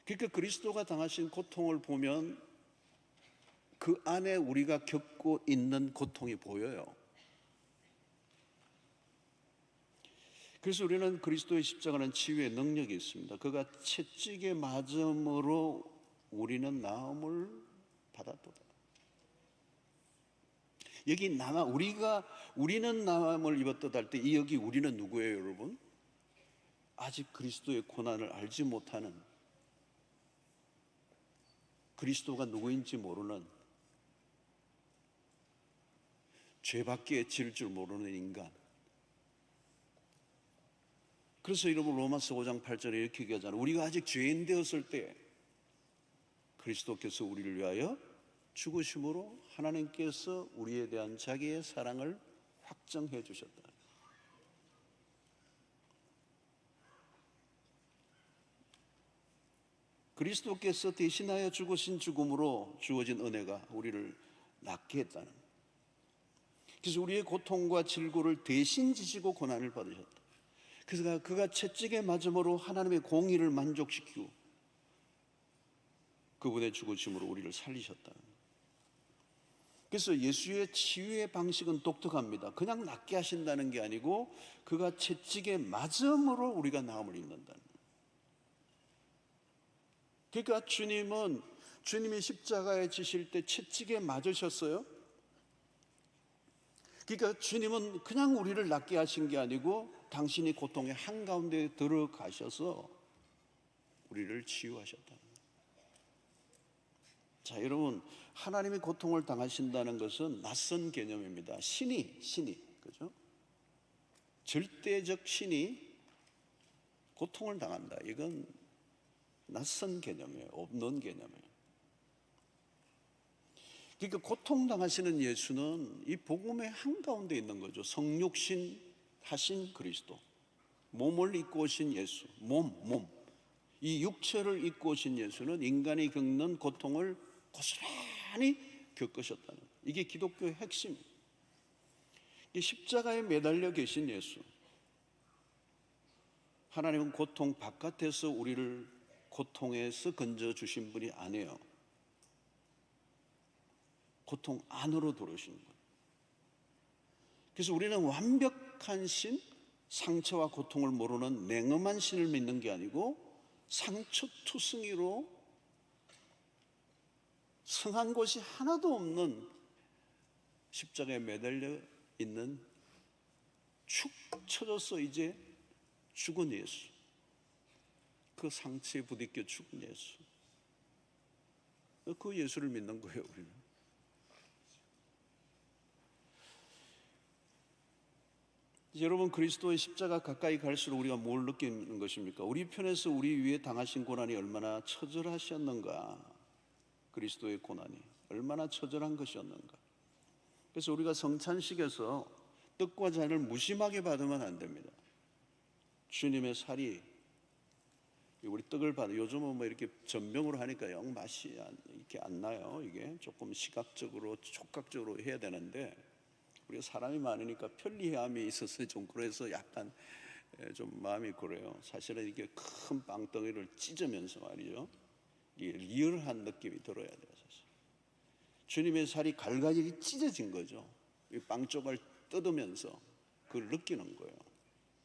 그러니까 그리스도가 당하신 고통을 보면 그 안에 우리가 겪고 있는 고통이 보여요. 그래서 우리는 그리스도의 십자가는 치유의 능력이 있습니다. 그가 채찍에 맞음으로 우리는 나음을 받았도다. 여기 우리는 나음을 입었도다 할 때 이 여기 우리는 누구예요, 여러분? 아직 그리스도의 고난을 알지 못하는, 그리스도가 누구인지 모르는, 죄밖에 질 줄 모르는 인간. 그래서 여러분, 로마서 5장 8절에 이렇게 얘기하잖아요. 우리가 아직 죄인 되었을 때 그리스도께서 우리를 위하여 죽으심으로 하나님께서 우리에 대한 자기의 사랑을 확정해 주셨다. 그리스도께서 대신하여 죽으신 죽음으로 주어진 은혜가 우리를 낫게 했다는, 그래서 우리의 고통과 질고를 대신 지시고 고난을 받으셨다. 그래서 그가 채찍에 맞음으로 하나님의 공의를 만족시키고 그분의 죽으심으로 우리를 살리셨다. 그래서 예수의 치유의 방식은 독특합니다. 그냥 낫게 하신다는 게 아니고 그가 채찍에 맞음으로 우리가 나음을 입는다는. 그러니까 주님이 십자가에 지실 때 채찍에 맞으셨어요? 그러니까 주님은 그냥 우리를 낫게 하신 게 아니고 당신이 고통의 한가운데 들어가셔서 우리를 치유하셨다는 거예요. 자, 여러분, 하나님이 고통을 당하신다는 것은 낯선 개념입니다. 신이 그죠? 절대적 신이 고통을 당한다. 이건 낯선 개념이에요. 없는 개념이에요. 그러니까 고통당하시는 예수는 이 복음의 한가운데 있는 거죠. 성육신 하신 그리스도, 몸을 입고 오신 예수, 몸. 이 육체를 입고 오신 예수는 인간이 겪는 고통을 고스란히 겪으셨다는 거예요. 이게 기독교의 핵심입니다. 이 십자가에 매달려 계신 예수, 하나님은 고통 바깥에서 우리를 고통에서 건져주신 분이 아니에요. 고통 안으로 들어오시는 거예요. 그래서 우리는 완벽한 신, 상처와 고통을 모르는 냉엄한 신을 믿는 게 아니고 상처투성이로 성한 곳이 하나도 없는 십자가에 매달려 있는 축 처져서 이제 죽은 예수, 그 상처에 부딪혀 죽은 예수, 그 예수를 믿는 거예요. 우리는 여러분, 그리스도의 십자가 가까이 갈수록 우리가 뭘 느끼는 것입니까? 우리 편에서 우리 위에 당하신 고난이 얼마나 처절하셨는가, 그리스도의 고난이 얼마나 처절한 것이었는가. 그래서 우리가 성찬식에서 떡과 잔을 무심하게 받으면 안 됩니다. 주님의 살이, 우리 떡을 받아, 요즘은 뭐 이렇게 전병으로 하니까 영 맛이 이렇게 안 나요. 이게 조금 시각적으로 촉각적으로 해야 되는데 우리가 사람이 많으니까 편리함이 있어서 좀 그래서 약간 좀 마음이 그래요. 사실은 이게 큰 빵덩이를 찢으면서 말이죠, 이게 리얼한 느낌이 들어야 돼요. 사실 주님의 살이 갈가지 찢어진 거죠. 이 빵 조각 뜯으면서 그걸 느끼는 거예요.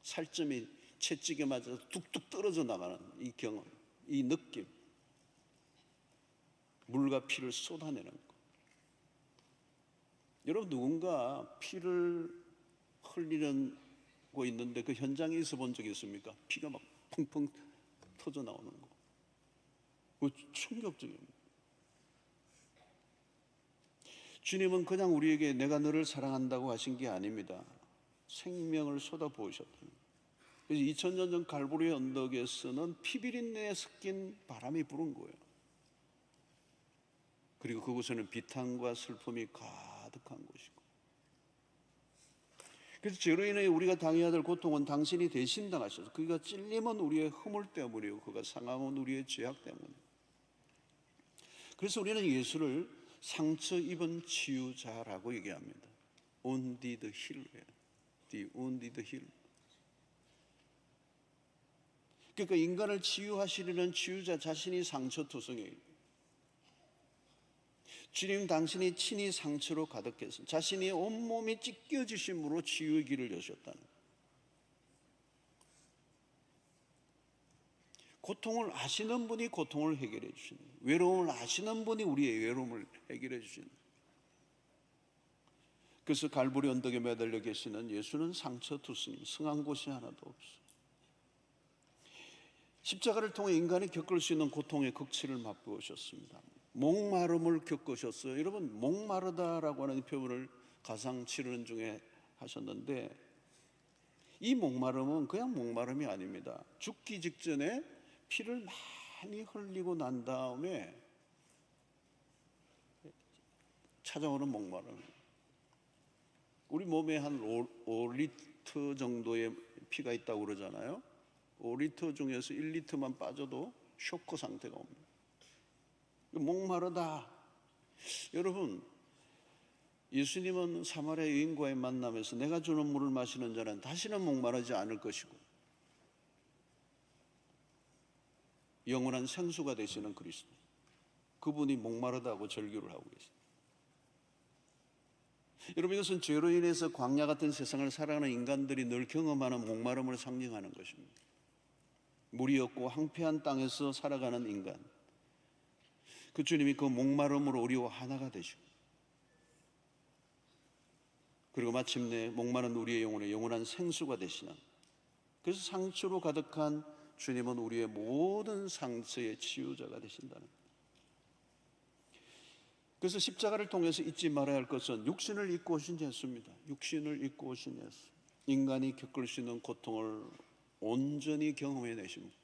살점이 채찍에 맞아서 뚝뚝 떨어져 나가는 이 경험, 이 느낌, 물과 피를 쏟아내는 거. 여러분, 누군가 피를 흘리고 있는데 그 현장에 있어 본 적이 있습니까? 피가 막 펑펑 터져 나오는 거. 그거 충격적입니다. 주님은 그냥 우리에게 내가 너를 사랑한다고 하신 게 아닙니다. 생명을 쏟아부으셨다. 그래서 2000년 전 갈보리 언덕에서는 피비린내에 섞인 바람이 부는 거예요. 그리고 그곳에는 비탄과 슬픔이 가득한 곳이고, 그래서 죄로 인해 우리가 당해야 될 고통은 당신이 대신 당하셔서, 그가 찔림은 우리의 허물 때문이고 그가 상함은 우리의 죄악 때문이고, 그래서 우리는 예수를 상처 입은 치유자라고 얘기합니다. Wounded healer, the wounded healer. 그러니까 인간을 치유하시려는 치유자 자신이 상처투성이에요. 주님 당신이 친히 상처로 가득해서 자신이 온몸이 찢겨지심으로 치유의 길을 여셨다는 거예요. 고통을 아시는 분이 고통을 해결해 주시는 거예요. 외로움을 아시는 분이 우리의 외로움을 해결해 주시는 거예요. 그래서 갈보리 언덕에 매달려 계시는 예수는 상처투성이, 성한 곳이 하나도 없어요. 십자가를 통해 인간이 겪을 수 있는 고통의 극치를 맛보셨습니다. 목마름을 겪으셨어요. 여러분, 목마르다라고 하는 표현을 가상 치르는 중에 하셨는데, 이 목마름은 그냥 목마름이 아닙니다. 죽기 직전에 피를 많이 흘리고 난 다음에 찾아오는 목마름. 우리 몸에 한 5리터 정도의 피가 있다고 그러잖아요. 5리터 중에서 1리터만 빠져도 쇼크 상태가 옵니다. 목마르다. 여러분, 예수님은 사마리아 여인과의 만남에서 내가 주는 물을 마시는 자는 다시는 목마르지 않을 것이고 영원한 생수가 되시는 그리스도, 그분이 목마르다고 절규를 하고 계십니다. 여러분, 이것은 죄로 인해서 광야 같은 세상을 살아가는 인간들이 늘 경험하는 목마름을 상징하는 것입니다. 물이 없고 황폐한 땅에서 살아가는 인간, 그 주님이 그 목마름으로 우리와 하나가 되시고, 그리고 마침내 목마른 우리의 영혼의 영원한 생수가 되시는, 그래서 상처로 가득한 주님은 우리의 모든 상처의 치유자가 되신다는 거예요. 그래서 십자가를 통해서 잊지 말아야 할 것은 육신을 입고 오신 예수입니다. 육신을 입고 오신 예수. 인간이 겪을 수 있는 고통을 온전히 경험해내십니다.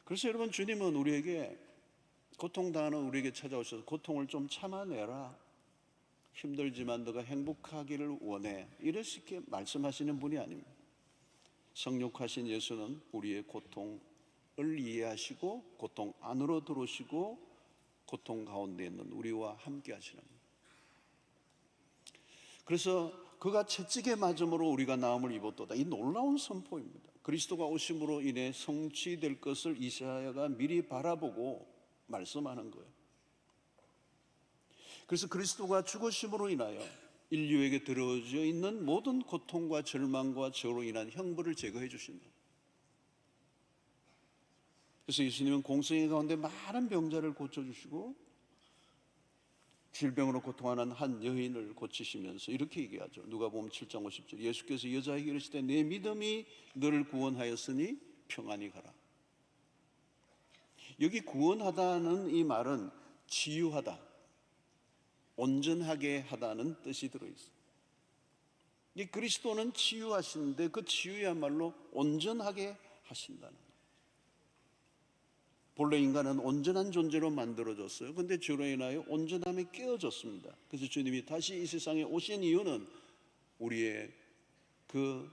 그래서 여러분, 주님은 우리에게, 고통당하는 우리에게 찾아오셔서 고통을 좀 참아내라, 힘들지만 너가 행복하기를 원해, 이렇게 말씀하시는 분이 아닙니다. 성육하신 예수는 우리의 고통을 이해하시고 고통 안으로 들어오시고 고통 가운데 있는 우리와 함께 하시는 겁니다. 그래서 그가 채찍에 맞음으로 우리가 나음을 입었도다, 이 놀라운 선포입니다. 그리스도가 오심으로 인해 성취될 것을 이사야가 미리 바라보고 말씀하는 거예요. 그래서 그리스도가 죽으심으로 인하여 인류에게 들어져 있는 모든 고통과 절망과 저로 인한 형벌을 제거해 주신다. 그래서 예수님은 공생애 가운데 많은 병자를 고쳐주시고 질병으로 고통하는 한 여인을 고치시면서 이렇게 얘기하죠. 누가복음 7장 50절, 예수께서 여자에게 이르시되 내 믿음이 너를 구원하였으니 평안히 가라. 여기 구원하다는 이 말은 치유하다, 온전하게 하다는 뜻이 들어있어요. 이 그리스도는 치유하시는데 그 치유야말로 온전하게 하신다는 거예요. 본래 인간은 온전한 존재로 만들어졌어요. 그런데 죄로 인하여 온전함이 깨어졌습니다. 그래서 주님이 다시 이 세상에 오신 이유는 우리의 그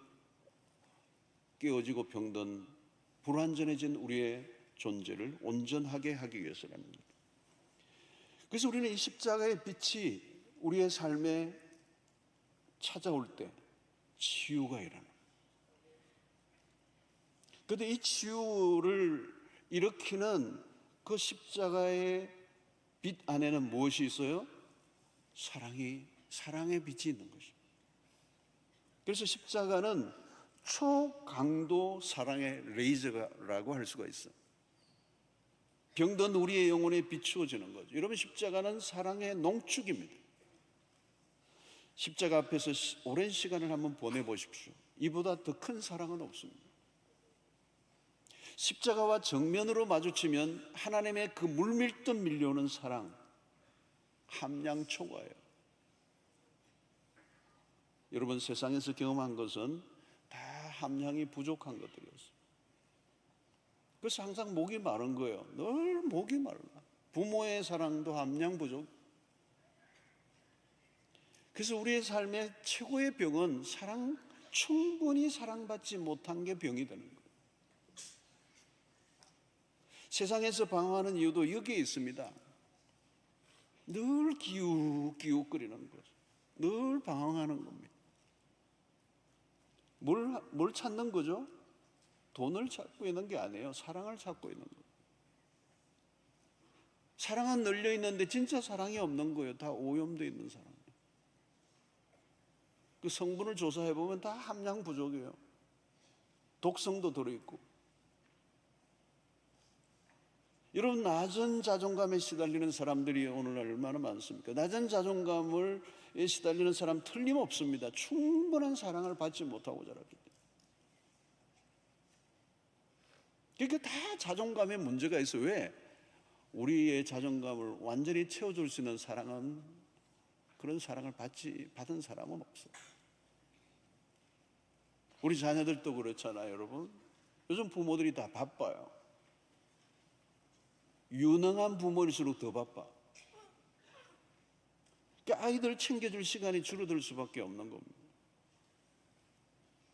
깨어지고 병든 불완전해진 우리의 존재를 온전하게 하기 위해서랍니다. 그래서 우리는 이 십자가의 빛이 우리의 삶에 찾아올 때 치유가 일어나요. 그런데 이 치유를 일으키는 그 십자가의 빛 안에는 무엇이 있어요? 사랑의 빛이 있는 것입니다. 그래서 십자가는 초강도 사랑의 레이저라고 할 수가 있어요. 병든 우리의 영혼에 비추어지는 거죠. 여러분, 십자가는 사랑의 농축입니다. 십자가 앞에서 오랜 시간을 한번 보내보십시오. 이보다 더 큰 사랑은 없습니다. 십자가와 정면으로 마주치면 하나님의 그 물밀듯 밀려오는 사랑, 함량초과예요. 여러분, 세상에서 경험한 것은 다 함량이 부족한 것들이었어요. 그래서 항상 목이 마른 거예요. 늘 목이 마르나. 부모의 사랑도 함량 부족. 그래서 우리의 삶의 최고의 병은 충분히 사랑받지 못한 게 병이 되는 거예요. 세상에서 방황하는 이유도 여기에 있습니다. 늘 기웃기웃거리는 거죠. 늘 방황하는 겁니다. 뭘 찾는 거죠? 돈을 찾고 있는 게 아니에요. 사랑을 찾고 있는 거예요. 사랑은 널려 있는데 진짜 사랑이 없는 거예요. 다 오염되어 있는 사랑이에요. 그 성분을 조사해 보면 다 함량 부족이에요. 독성도 들어있고. 여러분, 낮은 자존감에 시달리는 사람들이 오늘날 얼마나 많습니까? 낮은 자존감에 시달리는 사람 틀림없습니다. 충분한 사랑을 받지 못하고 자랐기 때문에. 그러니까 다 자존감에 문제가 있어요. 왜? 우리의 자존감을 완전히 채워줄 수 있는 사랑은, 그런 사랑을 받은 사람은 없어요. 우리 자녀들도 그렇잖아요, 여러분. 요즘 부모들이 다 바빠요. 유능한 부모일수록 더 바빠. 그러니까 아이들 챙겨줄 시간이 줄어들 수밖에 없는 겁니다.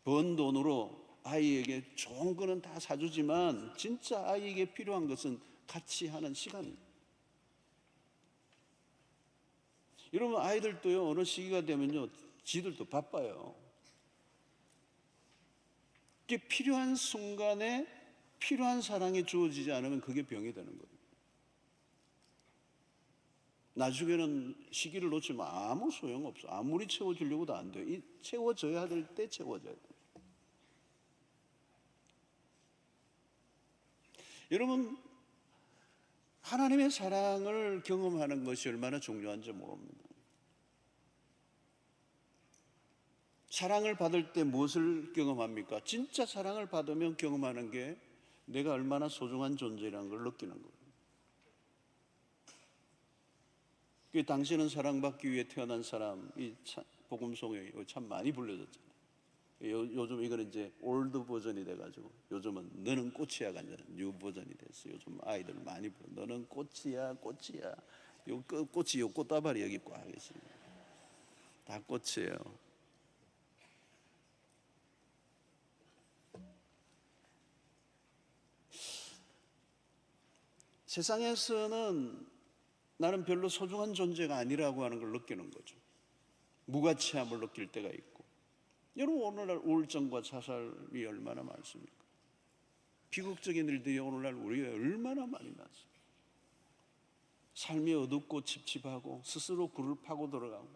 번 돈으로 아이에게 좋은 거는 다 사주지만 진짜 아이에게 필요한 것은 같이 하는 시간입니다. 여러분, 아이들도요, 어느 시기가 되면요, 지들도 바빠요. 이게 필요한 순간에 필요한 사랑이 주어지지 않으면 그게 병이 되는 거예요. 나중에는 시기를 놓치면 아무 소용없어. 아무리 채워주려고도 안 돼요. 채워져야 될 때 채워져야 돼요. 여러분, 하나님의 사랑을 경험하는 것이 얼마나 중요한지 모릅니다. 사랑을 받을 때 무엇을 경험합니까? 진짜 사랑을 받으면 경험하는 게 내가 얼마나 소중한 존재라는 걸 느끼는 거예요. 당신은 사랑받기 위해 태어난 사람, 이 복음송에 참 많이 불려졌잖아요. 요즘 이거는 이제 올드 버전이 돼가지고 요즘은 너는 꽃이야가 이제 뉴 버전이 됐어요. 요즘 아이들 많이 불러. 너는 꽃이야, 꽃이야. 요 꽃이 요 꽃다발이 여기 꽉 있습니다. 다 꽃이에요. 세상에서는 나는 별로 소중한 존재가 아니라고 하는 걸 느끼는 거죠. 무가치함을 느낄 때가 있고. 여러분, 오늘날 우울증과 자살이 얼마나 많습니까? 비극적인 일들이 오늘날 우리가 얼마나 많이 났습니까? 삶이 어둡고 찝찝하고 스스로 굴을 파고 들어가고,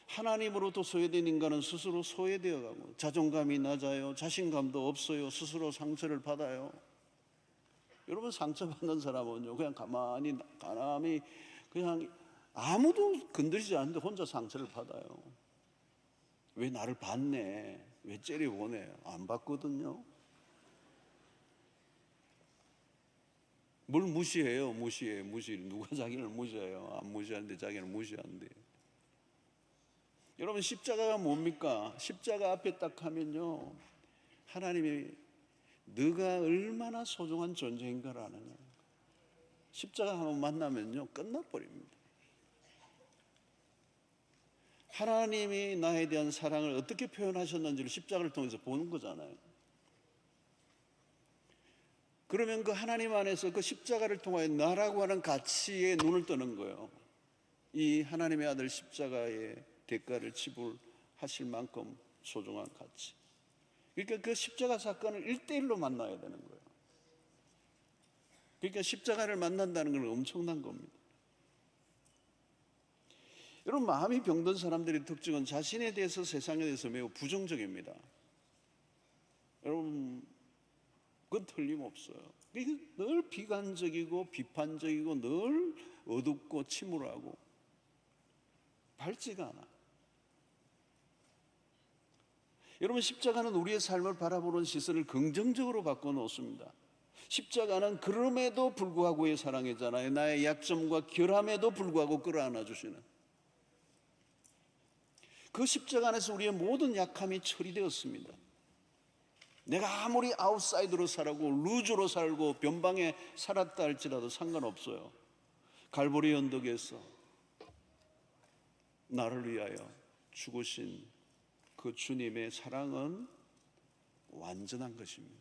하나님으로부터 소외된 인간은 스스로 소외되어 가고, 자존감이 낮아요. 자신감도 없어요. 스스로 상처를 받아요. 여러분, 상처받는 사람은요 그냥 가만히 그냥 아무도 건드리지 않는데 혼자 상처를 받아요. 왜 나를 봤네, 왜 째려보네. 안 봤거든요. 뭘 무시해요? 무시. 누가 자기를 무시해요? 안 무시하는데 자기는 무시한대. 여러분, 십자가가 뭡니까? 십자가 앞에 딱 하면요 하나님이 너가 얼마나 소중한 존재인가라는 거예요. 십자가 한번 만나면요 끝나버립니다. 하나님이 나에 대한 사랑을 어떻게 표현하셨는지를 십자가를 통해서 보는 거잖아요. 그러면 그 하나님 안에서 그 십자가를 통하여 나라고 하는 가치에 눈을 뜨는 거예요. 이 하나님의 아들 십자가의 대가를 지불하실 만큼 소중한 가치. 그러니까 그 십자가 사건을 1대1로 만나야 되는 거예요. 그러니까 십자가를 만난다는 건 엄청난 겁니다. 여러분, 마음이 병든 사람들의 특징은 자신에 대해서, 세상에 대해서 매우 부정적입니다. 여러분, 그건 틀림없어요. 늘 비관적이고 비판적이고 늘 어둡고 침울하고 밝지가 않아. 여러분, 십자가는 우리의 삶을 바라보는 시선을 긍정적으로 바꿔놓습니다. 십자가는 그럼에도 불구하고의 사랑이잖아요. 나의 약점과 결함에도 불구하고 끌어안아 주시는, 그 십자가 안에서 우리의 모든 약함이 처리되었습니다. 내가 아무리 아웃사이더로 살고 루즈로 살고 변방에 살았다 할지라도 상관없어요. 갈보리 언덕에서 나를 위하여 죽으신 그 주님의 사랑은 완전한 것입니다.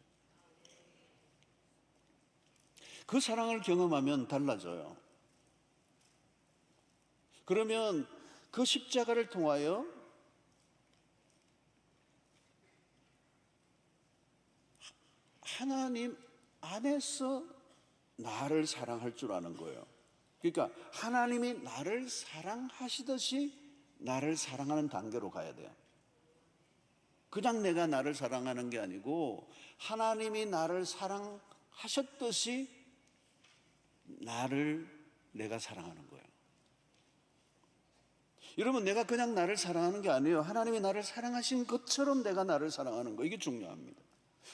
그 사랑을 경험하면 달라져요. 그러면 그 십자가를 통하여 하나님 안에서 나를 사랑할 줄 아는 거예요. 그러니까 하나님이 나를 사랑하시듯이 나를 사랑하는 단계로 가야 돼요. 그냥 내가 나를 사랑하는 게 아니고 하나님이 나를 사랑하셨듯이 내가 사랑하는 거예요. 여러분, 내가 그냥 나를 사랑하는 게 아니에요. 하나님이 나를 사랑하신 것처럼 내가 나를 사랑하는 거, 이게 중요합니다.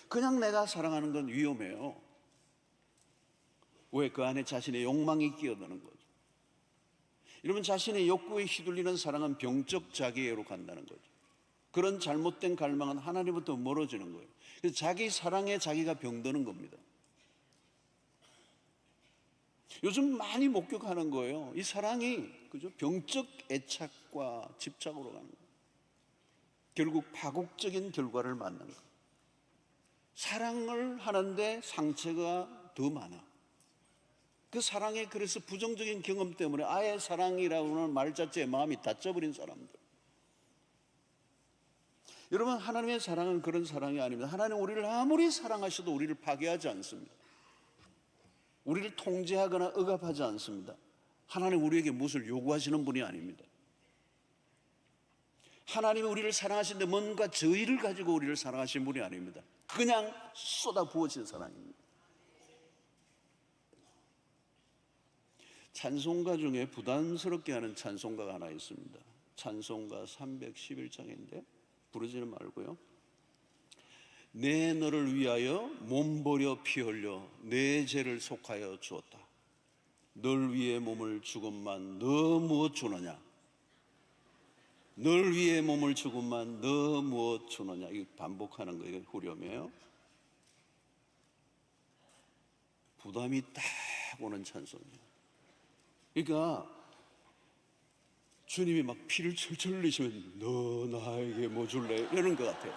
그냥 내가 사랑하는 건 위험해요. 왜? 그 안에 자신의 욕망이 끼어드는 거죠. 여러분, 자신의 욕구에 휘둘리는 사랑은 병적 자기애로 간다는 거죠. 그런 잘못된 갈망은 하나님부터 멀어지는 거예요. 그래서 자기 사랑에 자기가 병드는 겁니다. 요즘 많이 목격하는 거예요. 이 사랑이 그죠? 병적 애착과 집착으로 가는 거예요. 결국 파국적인 결과를 맞는 거예요. 사랑을 하는데 상처가 더 많아. 그 사랑에 그래서 부정적인 경험 때문에 아예 사랑이라고 하는 말 자체에 마음이 닫혀버린 사람들. 여러분, 하나님의 사랑은 그런 사랑이 아닙니다. 하나님 우리를 아무리 사랑하셔도 우리를 파괴하지 않습니다. 우리를 통제하거나 억압하지 않습니다. 하나님 우리에게 무엇을 요구하시는 분이 아닙니다. 하나님이 우리를 사랑하시는데 뭔가 저의를 가지고 우리를 사랑하신 분이 아닙니다. 그냥 쏟아 부어진 사랑입니다. 찬송가 중에 부담스럽게 하는 찬송가가 하나 있습니다. 찬송가 311장인데 부르지는 말고요. 내 너를 위하여 몸버려 피 흘려 내 죄를 속하여 주었다. 널 위해 몸을 주건만 너 무엇 주느냐. 널 위해 몸을 주건만 너 무엇 주느냐. 이거 반복하는 거예요. 후렴이에요. 부담이 딱 오는 찬송이에요. 그러니까 주님이 막 피를 철철 흘리시면 너 나에게 뭐 줄래? 이러는 것 같아요.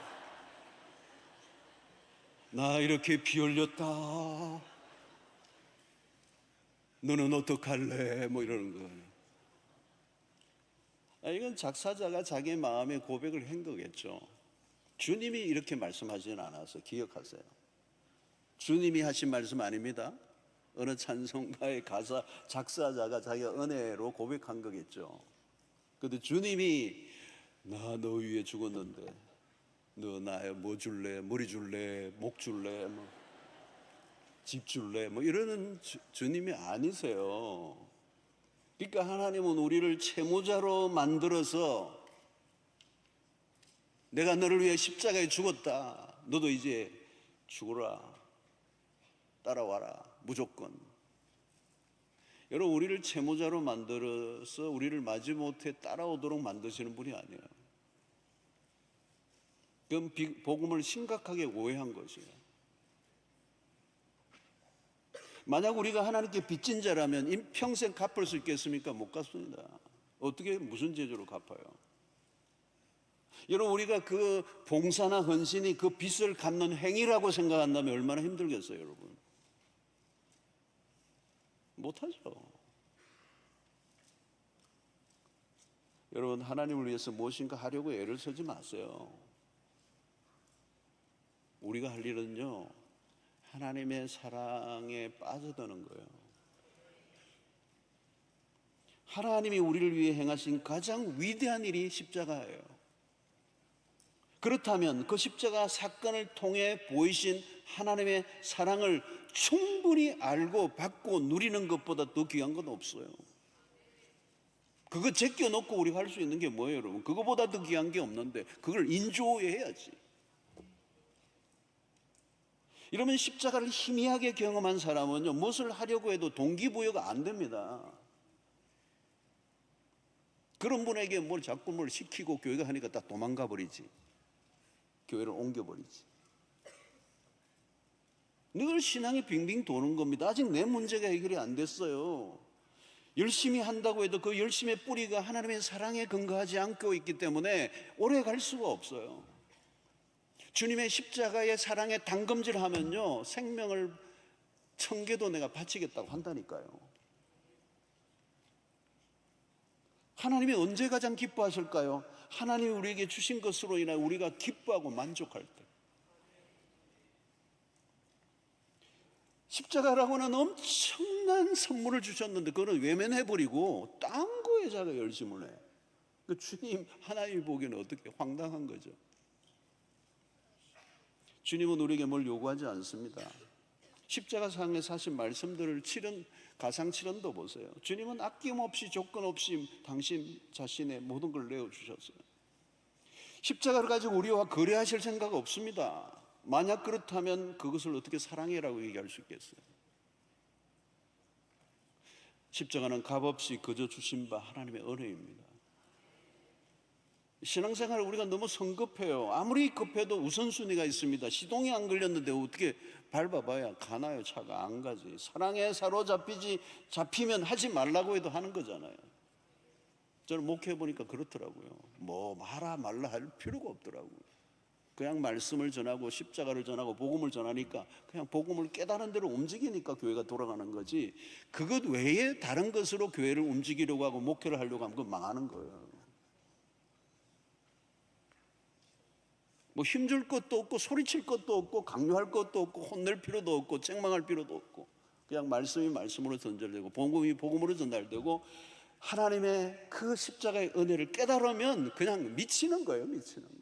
나 이렇게 피 흘렸다. 너는 어떡할래? 뭐 이러는 거예요. 이건 작사자가 자기 마음의 고백을 한 거겠죠. 주님이 이렇게 말씀하지는 않아서 기억하세요. 주님이 하신 말씀 아닙니다. 어느 찬송가의 가사 작사자가 자기가 은혜로 고백한 거겠죠. 그런데 주님이 나 너 위해 죽었는데 너 나에 뭐 줄래? 머리 줄래? 목 줄래? 뭐 집 줄래? 뭐 이러는 주님이 아니세요. 그러니까 하나님은 우리를 채무자로 만들어서 내가 너를 위해 십자가에 죽었다. 너도 이제 죽어라. 따라와라. 무조건. 여러분, 우리를 채무자로 만들어서 우리를 마지못해 따라오도록 만드시는 분이 아니에요. 그럼 복음을 심각하게 오해한 것이에요. 만약 우리가 하나님께 빚진 자라면 평생 갚을 수 있겠습니까? 못 갚습니다. 어떻게 무슨 제조로 갚아요? 여러분, 우리가 그 봉사나 헌신이 그 빚을 갚는 행위라고 생각한다면 얼마나 힘들겠어요, 여러분? 못하죠. 여러분, 하나님을 위해서 무엇인가 하려고 애를 쓰지 마세요. 우리가 할 일은요, 하나님의 사랑에 빠져드는 거예요. 하나님이 우리를 위해 행하신 가장 위대한 일이 십자가예요. 그렇다면 그 십자가 사건을 통해 보이신 하나님의 사랑을 충분히 알고 받고 누리는 것보다 더 귀한 건 없어요. 그거 제껴놓고 우리가 할 수 있는 게 뭐예요, 여러분? 그거보다 더 귀한 게 없는데 그걸 인조해야지. 이러면 십자가를 희미하게 경험한 사람은요, 무엇을 하려고 해도 동기부여가 안 됩니다. 그런 분에게 자꾸 뭘 시키고 교회가 하니까 딱 도망가 버리지. 교회를 옮겨버리지. 늘 신앙이 빙빙 도는 겁니다. 아직 내 문제가 해결이 안 됐어요. 열심히 한다고 해도 그 열심의 뿌리가 하나님의 사랑에 근거하지 않고 있기 때문에 오래 갈 수가 없어요. 주님의 십자가의 사랑에 담금질하면요, 생명을 1000개도 내가 바치겠다고 한다니까요. 하나님이 언제 가장 기뻐하실까요? 하나님이 우리에게 주신 것으로 인하여 우리가 기뻐하고 만족할 때. 십자가라고는 엄청난 선물을 주셨는데 그거는 외면해버리고 딴 거에 자가 열심을 해. 그 주님, 하나님이 보기에는 어떻게 황당한 거죠. 주님은 우리에게 뭘 요구하지 않습니다. 십자가상에 사신 말씀들을 가상칠언도 보세요. 주님은 아낌없이 조건 없이 당신 자신의 모든 걸 내어주셨어요. 십자가를 가지고 우리와 거래하실 생각 없습니다. 만약 그렇다면 그것을 어떻게 사랑해라고 얘기할 수 있겠어요? 십자가는 값없이 거저 주신 바 하나님의 은혜입니다. 신앙생활을 우리가 너무 성급해요. 아무리 급해도 우선순위가 있습니다. 시동이 안 걸렸는데 어떻게 밟아봐야 가나요? 차가 안 가지. 사랑에 잡히면 하지 말라고 해도 하는 거잖아요. 저는 목회해보니까 그렇더라고요. 뭐 말아 말라 할 필요가 없더라고요. 그냥 말씀을 전하고 십자가를 전하고 복음을 전하니까 그냥 복음을 깨달은 대로 움직이니까 교회가 돌아가는 거지, 그것 외에 다른 것으로 교회를 움직이려고 하고 목회를 하려고 하면 그건 망하는 거예요. 뭐 힘줄 것도 없고 소리칠 것도 없고 강요할 것도 없고 혼낼 필요도 없고 책망할 필요도 없고 그냥 말씀이 말씀으로 전달되고 복음이 복음으로 전달되고 하나님의 그 십자가의 은혜를 깨달으면 그냥 미치는 거예요. 미치는 거.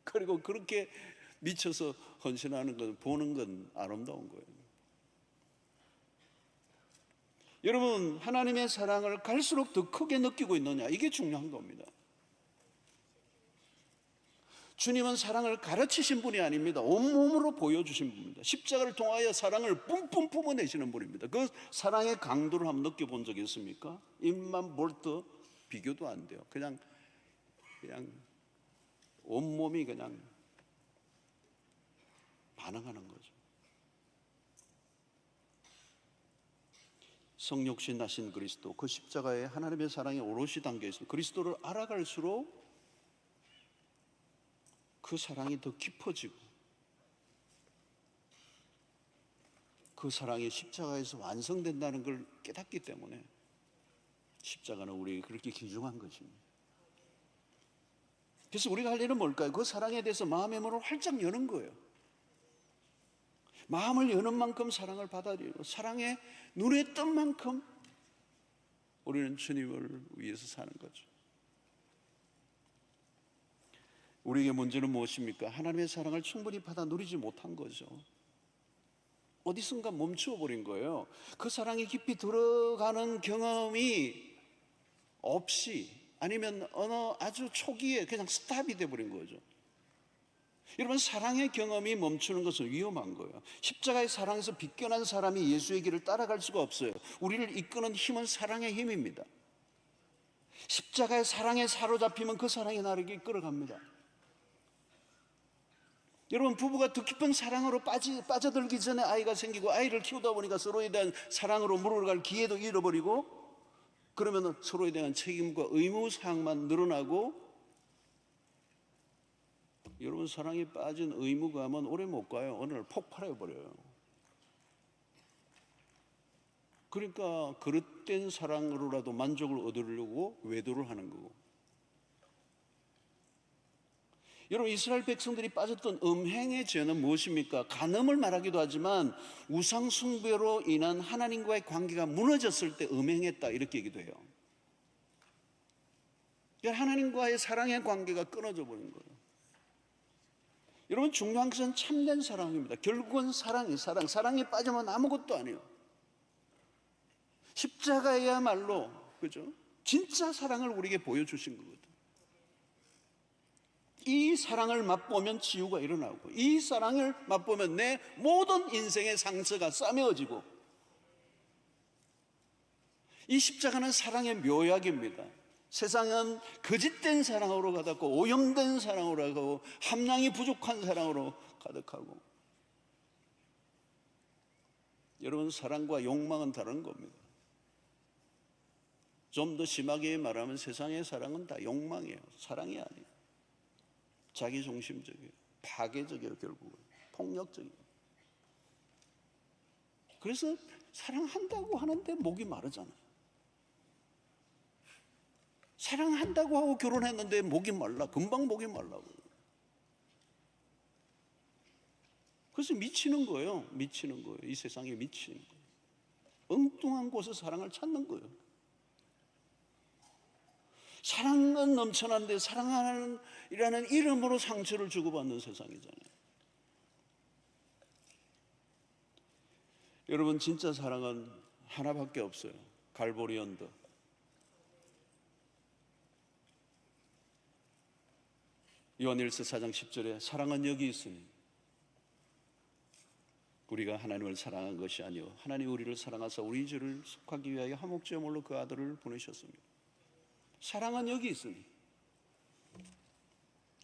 그리고 그렇게 미쳐서 헌신하는 건, 보는 건 아름다운 거예요. 여러분, 하나님의 사랑을 갈수록 더 크게 느끼고 있느냐, 이게 중요한 겁니다. 주님은 사랑을 가르치신 분이 아닙니다. 온몸으로 보여주신 분입니다. 십자가를 통하여 사랑을 뿜뿜 뿜어내시는 분입니다. 그 사랑의 강도를 한번 느껴본 적이 있습니까? 입만 볼때 비교도 안 돼요. 그냥 온몸이 그냥 반응하는 거죠. 성육신 하신 그리스도, 그 십자가에 하나님의 사랑이 오롯이 담겨 있습니다. 그리스도를 알아갈수록 그 사랑이 더 깊어지고, 그 사랑이 십자가에서 완성된다는 걸 깨닫기 때문에 십자가는 우리에게 그렇게 귀중한 것입니다. 그래서 우리가 할 일은 뭘까요? 그 사랑에 대해서 마음의 문을 활짝 여는 거예요. 마음을 여는 만큼 사랑을 받아들이고, 사랑에 눈에 뜬 만큼 우리는 주님을 위해서 사는 거죠. 우리에게 문제는 무엇입니까? 하나님의 사랑을 충분히 받아 누리지 못한 거죠. 어디선가 멈추어 버린 거예요. 그 사랑이 깊이 들어가는 경험이 없이, 아니면 어느 아주 초기에 그냥 스탑이 돼버린 거죠. 여러분, 사랑의 경험이 멈추는 것은 위험한 거예요. 십자가의 사랑에서 빗겨난 사람이 예수의 길을 따라갈 수가 없어요. 우리를 이끄는 힘은 사랑의 힘입니다. 십자가의 사랑에 사로잡히면 그 사랑이 나를 이끌어갑니다. 여러분, 부부가 더 깊은 사랑으로 빠져들기 전에 아이가 생기고, 아이를 키우다 보니까 서로에 대한 사랑으로 물어갈 기회도 잃어버리고, 그러면 서로에 대한 책임과 의무 사항만 늘어나고, 여러분, 사랑에 빠진 의무감은 오래 못 가요. 어느 날 폭발해버려요. 그러니까 그릇된 사랑으로라도 만족을 얻으려고 외도를 하는 거고. 여러분, 이스라엘 백성들이 빠졌던 음행의 죄는 무엇입니까? 간음을 말하기도 하지만 우상 숭배로 인한 하나님과의 관계가 무너졌을 때 음행했다, 이렇게 얘기도 해요. 그러니까 하나님과의 사랑의 관계가 끊어져 버린 거예요. 여러분, 중요한 것은 참된 사랑입니다. 결국은 사랑에 빠지면 아무것도 아니에요. 십자가야말로, 그죠? 진짜 사랑을 우리에게 보여주신 거거든요. 이 사랑을 맛보면 치유가 일어나고, 이 사랑을 맛보면 내 모든 인생의 상처가 싸매어지고, 이 십자가는 사랑의 묘약입니다. 세상은 거짓된 사랑으로 가득하고, 오염된 사랑으로 가고, 함량이 부족한 사랑으로 가득하고, 여러분, 사랑과 욕망은 다른 겁니다. 좀 더 심하게 말하면 세상의 사랑은 다 욕망이에요. 사랑이 아니에요. 자기중심적이에요. 파괴적이에요. 결국은 폭력적이에요. 그래서 사랑한다고 하는데 목이 마르잖아요. 사랑한다고 하고 결혼했는데 목이 말라. 금방 목이 말라고. 그래서 미치는 거예요. 미치는 거예요. 이 세상에 미치는 거예요. 엉뚱한 곳에 사랑을 찾는 거예요. 사랑은 넘쳐나는데 사랑하는 이라는 이름으로 상처를 주고받는 세상이잖아요. 여러분, 진짜 사랑은 하나밖에 없어요. 갈보리 언덕. 요한일서 4장 10절에 사랑은 여기 있으니 우리가 하나님을 사랑한 것이 아니요 하나님 우리를 사랑하사 우리 죄를 속하기 위하여 한 목적으로 그 아들을 보내셨습니다. 사랑은 여기 있으니,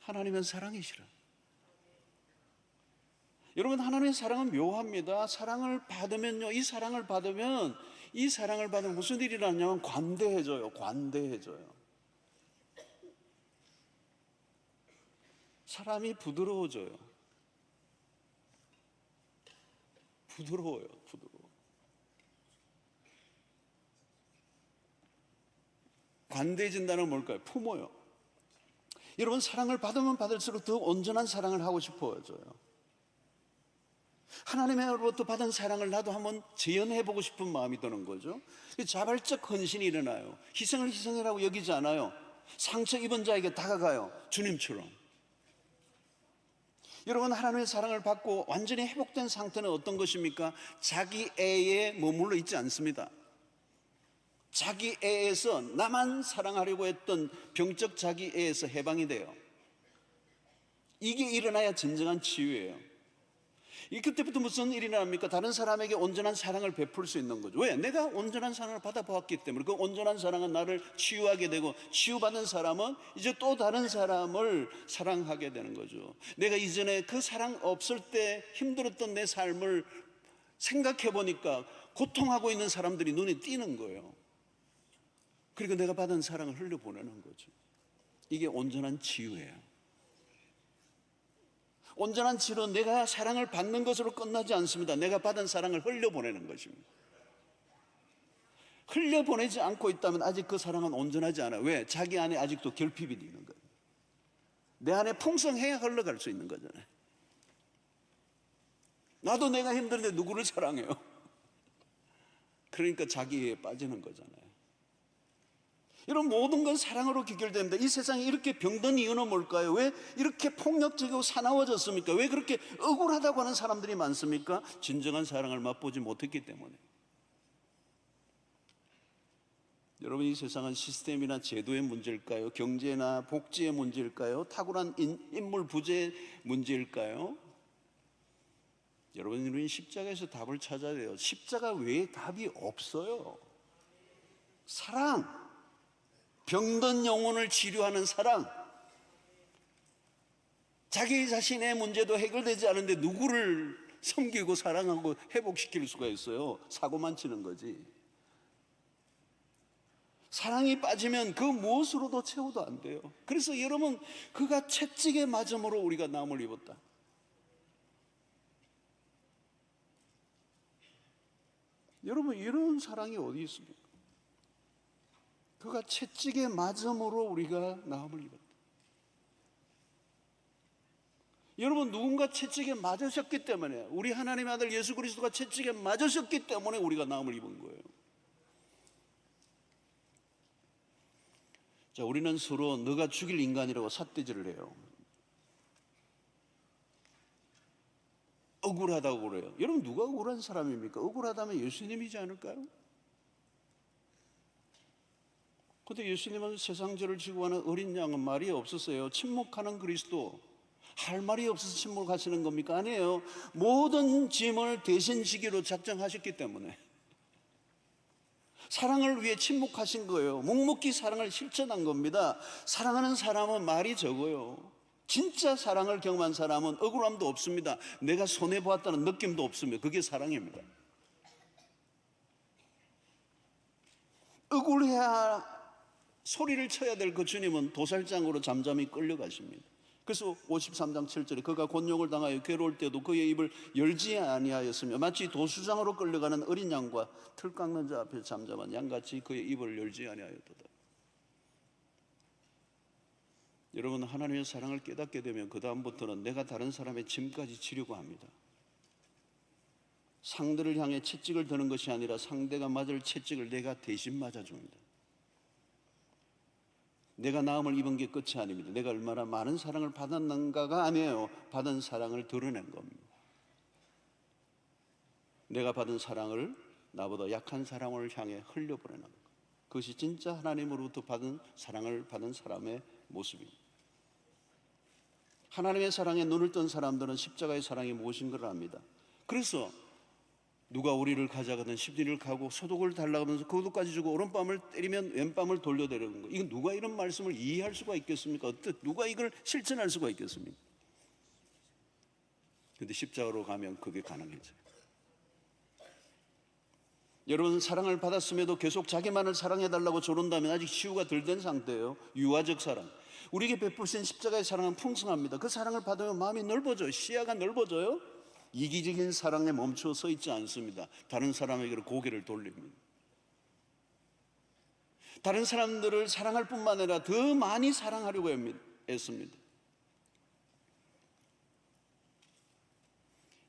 하나님은 사랑이시라. 여러분, 하나님의 사랑은 묘합니다. 사랑을 받으면요, 이 사랑을 받으면 무슨 일이 일어나냐면 관대해져요. 관대해져요. 사람이 부드러워져요. 부드러워요. 부드러워. 관대해진다는 뭘까요? 품어요. 여러분, 사랑을 받으면 받을수록 더 온전한 사랑을 하고 싶어져요. 하나님으로부터 받은 사랑을 나도 한번 재현해보고 싶은 마음이 드는 거죠. 자발적 헌신이 일어나요. 희생을 희생이라고 여기지 않아요. 상처 입은 자에게 다가가요. 주님처럼. 여러분, 하나님의 사랑을 받고 완전히 회복된 상태는 어떤 것입니까? 자기 애에 머물러 있지 않습니다. 자기애에서, 나만 사랑하려고 했던 병적 자기애에서 해방이 돼요. 이게 일어나야 진정한 치유예요. 그때부터 무슨 일이 납니까? 다른 사람에게 온전한 사랑을 베풀 수 있는 거죠. 왜? 내가 온전한 사랑을 받아보았기 때문에. 그 온전한 사랑은 나를 치유하게 되고, 치유받은 사람은 이제 또 다른 사람을 사랑하게 되는 거죠. 내가 이전에 그 사랑 없을 때 힘들었던 내 삶을 생각해 보니까 고통하고 있는 사람들이 눈에 띄는 거예요. 그리고 내가 받은 사랑을 흘려보내는 거죠. 이게 온전한 치유예요. 온전한 치유는 내가 사랑을 받는 것으로 끝나지 않습니다. 내가 받은 사랑을 흘려보내는 것입니다. 흘려보내지 않고 있다면 아직 그 사랑은 온전하지 않아요. 왜? 자기 안에 아직도 결핍이 있는 거예요. 내 안에 풍성해야 흘러갈 수 있는 거잖아요. 나도 내가 힘든데 누구를 사랑해요? 그러니까 자기에 빠지는 거잖아요. 이런 모든 건 사랑으로 귀결됩니다. 이 세상이 이렇게 병든 이유는 뭘까요? 왜 이렇게 폭력적이고 사나워졌습니까? 왜 그렇게 억울하다고 하는 사람들이 많습니까? 진정한 사랑을 맛보지 못했기 때문에. 여러분, 이 세상은 시스템이나 제도의 문제일까요? 경제나 복지의 문제일까요? 탁월한 인물 부재의 문제일까요? 여러분, 우리는 십자가에서 답을 찾아야 돼요. 십자가 외에 답이 없어요. 사랑, 병든 영혼을 치료하는 사랑. 자기 자신의 문제도 해결되지 않은데 누구를 섬기고 사랑하고 회복시킬 수가 있어요? 사고만 치는 거지. 사랑이 빠지면 그 무엇으로도 채워도 안 돼요. 그래서 여러분, 그가 채찍에 맞음으로 우리가 나음을 입었다. 여러분, 이런 사랑이 어디 있습니까? 그가 채찍에 맞음으로 우리가 나음을 입었다. 여러분, 누군가 채찍에 맞으셨기 때문에, 우리 하나님의 아들 예수 그리스도가 채찍에 맞으셨기 때문에 우리가 나음을 입은 거예요. 자, 우리는 서로 너가 죽일 인간이라고 삿대질을 해요. 억울하다고 그래요. 여러분, 누가 억울한 사람입니까? 억울하다면 예수님이지 않을까요? 그런데 예수님은 세상 죄를 지고 가는 어린 양은 말이 없었어요. 침묵하는 그리스도, 할 말이 없어서 침묵하시는 겁니까? 아니에요. 모든 짐을 대신 지기로 작정하셨기 때문에 사랑을 위해 침묵하신 거예요. 묵묵히 사랑을 실천한 겁니다. 사랑하는 사람은 말이 적어요. 진짜 사랑을 경험한 사람은 억울함도 없습니다. 내가 손해보았다는 느낌도 없습니다. 그게 사랑입니다. 억울해야 소리를 쳐야 될 그 주님은 도살장으로 잠잠히 끌려가십니다. 그래서 53장 7절에 그가 곤욕을 당하여 괴로울 때도 그의 입을 열지 아니하였으며 마치 도수장으로 끌려가는 어린 양과 틀 깎는 자 앞에 잠잠한 양같이 그의 입을 열지 아니하였도다. 여러분, 하나님의 사랑을 깨닫게 되면 그 다음부터는 내가 다른 사람의 짐까지 지려고 합니다. 상대를 향해 채찍을 드는 것이 아니라 상대가 맞을 채찍을 내가 대신 맞아줍니다. 내가 나음을 입은 게 끝이 아닙니다. 내가 얼마나 많은 사랑을 받았는가가 아니에요. 받은 사랑을 드러낸 겁니다. 내가 받은 사랑을 나보다 약한 사람을 향해 흘려보내는 것. 그것이 진짜 하나님으로부터 받은 사랑을 받은 사람의 모습입니다. 하나님의 사랑에 눈을 뜬 사람들은 십자가의 사랑이 무엇인 걸 압니다. 그래서 누가 우리를 가져가든 십리를 가고 소독을 달라고 하면서 그 도까지 주고 오른뺨을 때리면 왼뺨을 돌려대는 거. 이건 누가 이런 말씀을 이해할 수가 있겠습니까? 누가 이걸 실천할 수가 있겠습니까? 그런데 십자가로 가면 그게 가능해져요. 여러분, 사랑을 받았음에도 계속 자기만을 사랑해달라고 조른다면 아직 치유가 덜 된 상태예요. 유아적 사랑. 우리에게 베푸신 십자가의 사랑은 풍성합니다. 그 사랑을 받으면 마음이 넓어져요. 시야가 넓어져요. 이기적인 사랑에 멈춰 서 있지 않습니다. 다른 사람에게로 고개를 돌립니다. 다른 사람들을 사랑할 뿐만 아니라 더 많이 사랑하려고 애씁니다.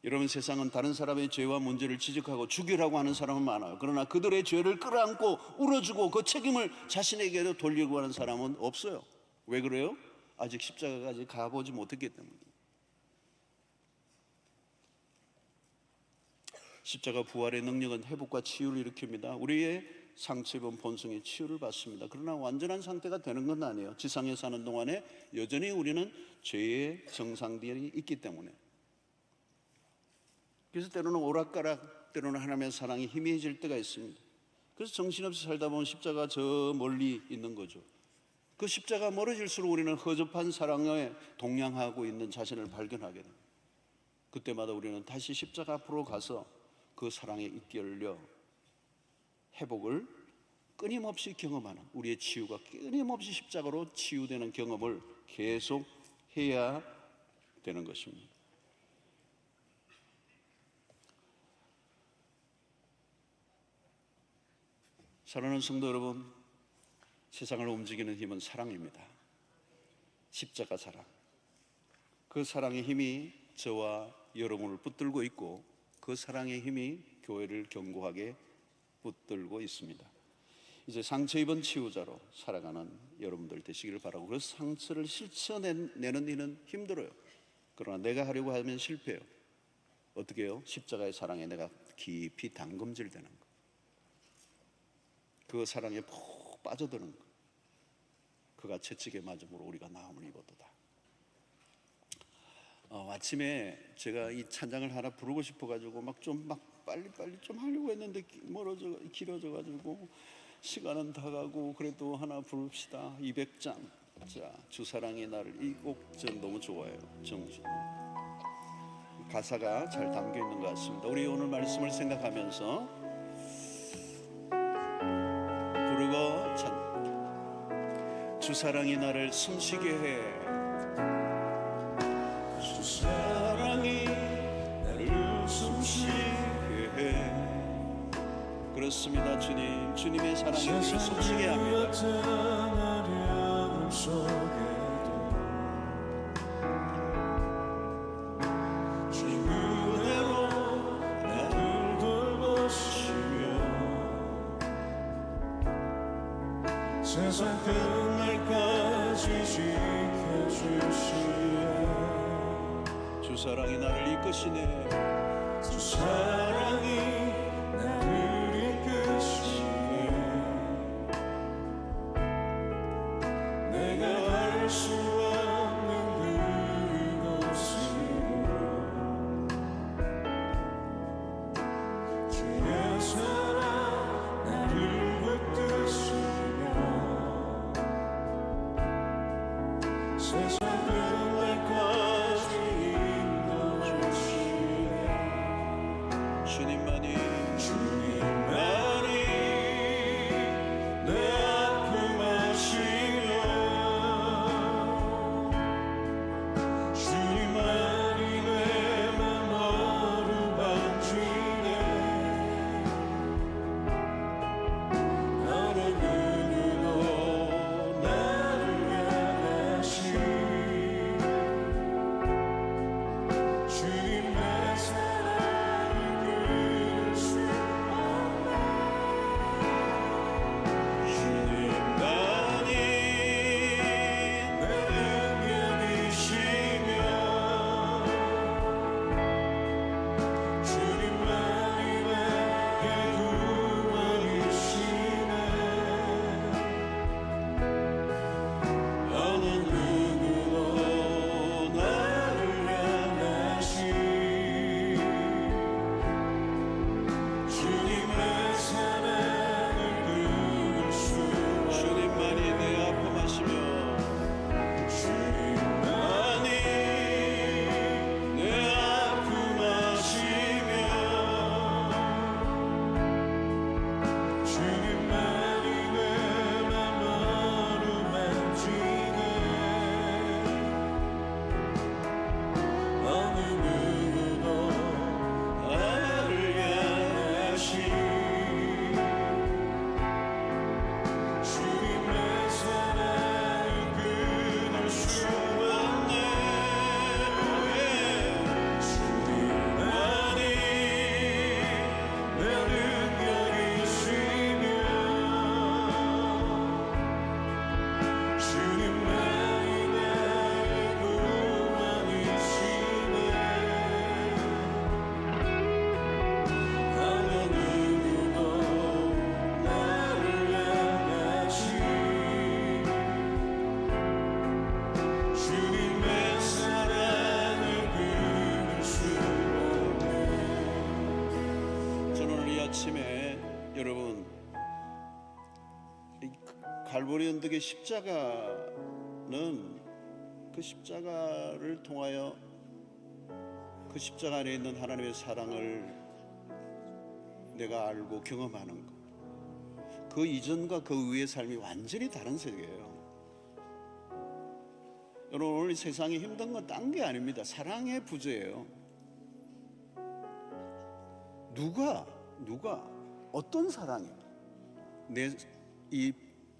여러분, 세상은 다른 사람의 죄와 문제를 지적하고 죽이라고 하는 사람은 많아요. 그러나 그들의 죄를 끌어안고 울어주고 그 책임을 자신에게로 돌리려고 하는 사람은 없어요. 왜 그래요? 아직 십자가까지 가보지 못했기 때문입니다. 십자가 부활의 능력은 회복과 치유를 일으킵니다. 우리의 상처 입은 본성의 치유를 받습니다. 그러나 완전한 상태가 되는 건 아니에요. 지상에 사는 동안에 여전히 우리는 죄의 정상들이 있기 때문에. 그래서 때로는 오락가락, 때로는 하나님의 사랑이 희미해질 때가 있습니다. 그래서 정신없이 살다 보면 십자가 저 멀리 있는 거죠. 그 십자가 멀어질수록 우리는 허접한 사랑에 동양하고 있는 자신을 발견하게 됩니다. 그때마다 우리는 다시 십자가 앞으로 가서 그 사랑에 이끌려 회복을 끊임없이 경험하는, 우리의 치유가 끊임없이 십자가로 치유되는 경험을 계속 해야 되는 것입니다. 사랑하는 성도 여러분, 세상을 움직이는 힘은 사랑입니다. 십자가 사랑. 그 사랑의 힘이 저와 여러분을 붙들고 있고, 그 사랑의 힘이 교회를 견고하게 붙들고 있습니다. 이제 상처 입은 치유자로 살아가는 여러분들 되시기를 바라고, 그 상처를 실천내는 일은 힘들어요. 그러나 내가 하려고 하면 실패해요. 어떻게 해요? 십자가의 사랑에 내가 깊이 담금질되는 거, 그 사랑에 푹 빠져드는 거. 그가 채찍에 맞음으로 우리가 나음을 입었도다. 아침에 제가 이 찬양을 하나 부르고 싶어가지고 막 빨리 좀 하려고 했는데 길어져가지고 시간은 다 가고, 그래도 하나 부릅시다. 200장. 자, 주사랑이 나를, 이 곡 전 너무 좋아요. 정신. 가사가 잘 담겨 있는 것 같습니다. 우리 오늘 말씀을 생각하면서 부르고 주사랑이 나를 숨쉬게 해. 주사랑이 나를 숨쉬게 해. 그렇습니다. 주님의 사랑이 우리를 숨쉬게 합니다. 주님 그대로 나를 돌보시며 세상 끝날까지 지켜주시네. 주 사랑이 나를 이끄시네. 주 사랑이 나를 이끄시네. 내가 알 수 없는 그곳으로 주의 사랑 나를 붙드시며 세상 끝날까지 인도하시네. 주님만이 갈보리 언덕의 십자가는 그 십자가를 통하여 그 십자가 안에 있는 하나님의 사랑을 내가 알고 경험하는 것, 그 이전과 그 이후의 삶이 완전히 다른 세계예요. 여러분, 오늘 이 세상이 힘든 건 딴 게 아닙니다. 사랑의 부재예요. 누가 어떤 사랑이 내 이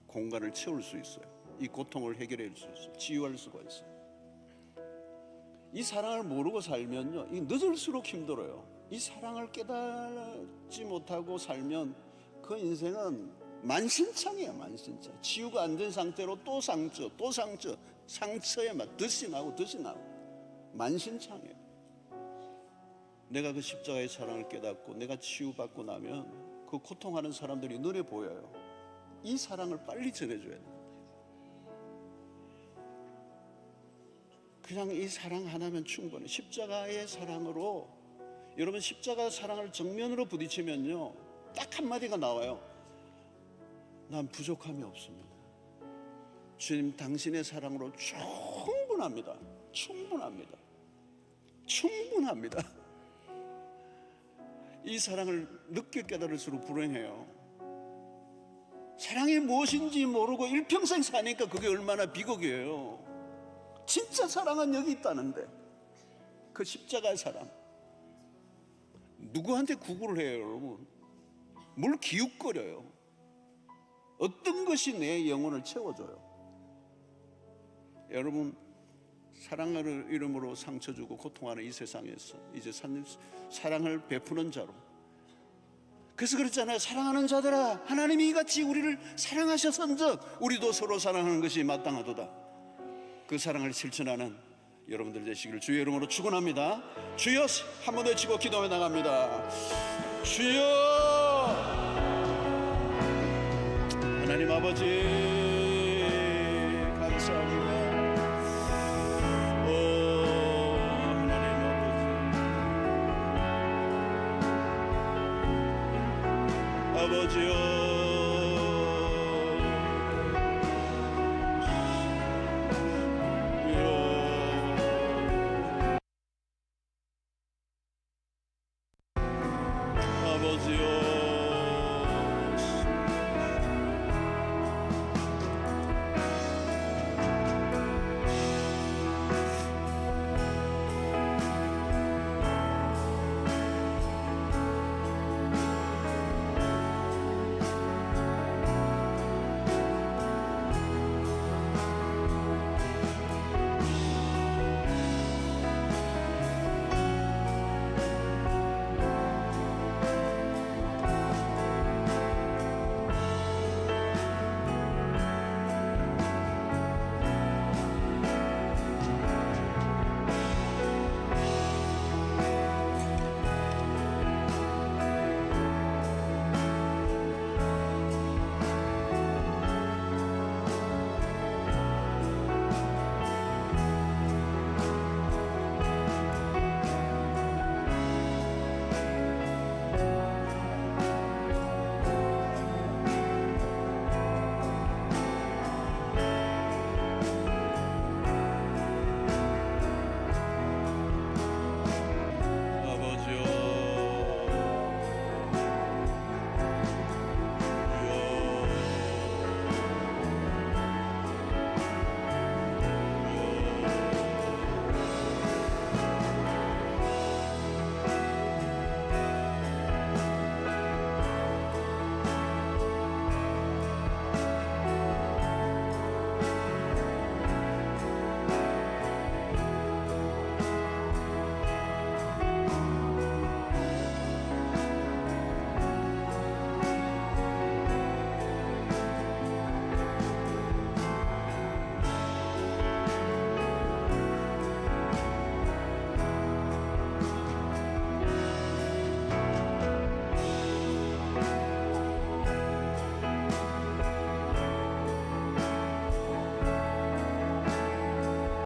공간을 채울 수 있어요? 이 고통을 해결해 줄 수 있어요? 치유할 수가 있어요? 이 사랑을 모르고 살면요, 이 늦을수록 힘들어요. 이 사랑을 깨닫지 못하고 살면 그 인생은 만신창이에요. 만신창. 치유가 안 된 상태로 또 상처, 또 상처, 상처에 막 덧이 나고 만신창이에요. 내가 그 십자가의 사랑을 깨닫고 내가 치유받고 나면 그 고통하는 사람들이 눈에 보여요. 이 사랑을 빨리 전해줘야 됩니다. 그냥 이 사랑 하나면 충분해. 십자가의 사랑으로, 여러분, 십자가 사랑을 정면으로 부딪히면요, 딱 한마디가 나와요. 난 부족함이 없습니다. 주님, 당신의 사랑으로 충분합니다. 이 사랑을 늦게 깨달을수록 불행해요. 사랑이 무엇인지 모르고 일평생 사니까 그게 얼마나 비극이에요. 진짜 사랑은 여기 있다는데, 그 십자가의 사랑 누구한테 구걸을 해요? 여러분, 뭘 기웃거려요? 어떤 것이 내 영혼을 채워줘요? 여러분, 사랑을 이름으로 상처 주고 고통하는 이 세상에서 이제 사랑을 베푸는 자로, 그래서 그랬잖아요. 사랑하는 자들아, 하나님이 이같이 우리를 사랑하셨은즉 우리도 서로 사랑하는 것이 마땅하도다. 그 사랑을 실천하는 여러분들 되시기를 주의 이름으로 축원합니다. 주여, 한번 외치고 기도해 나갑니다. 주여, 하나님 아버지 감사합니다. 아버지여,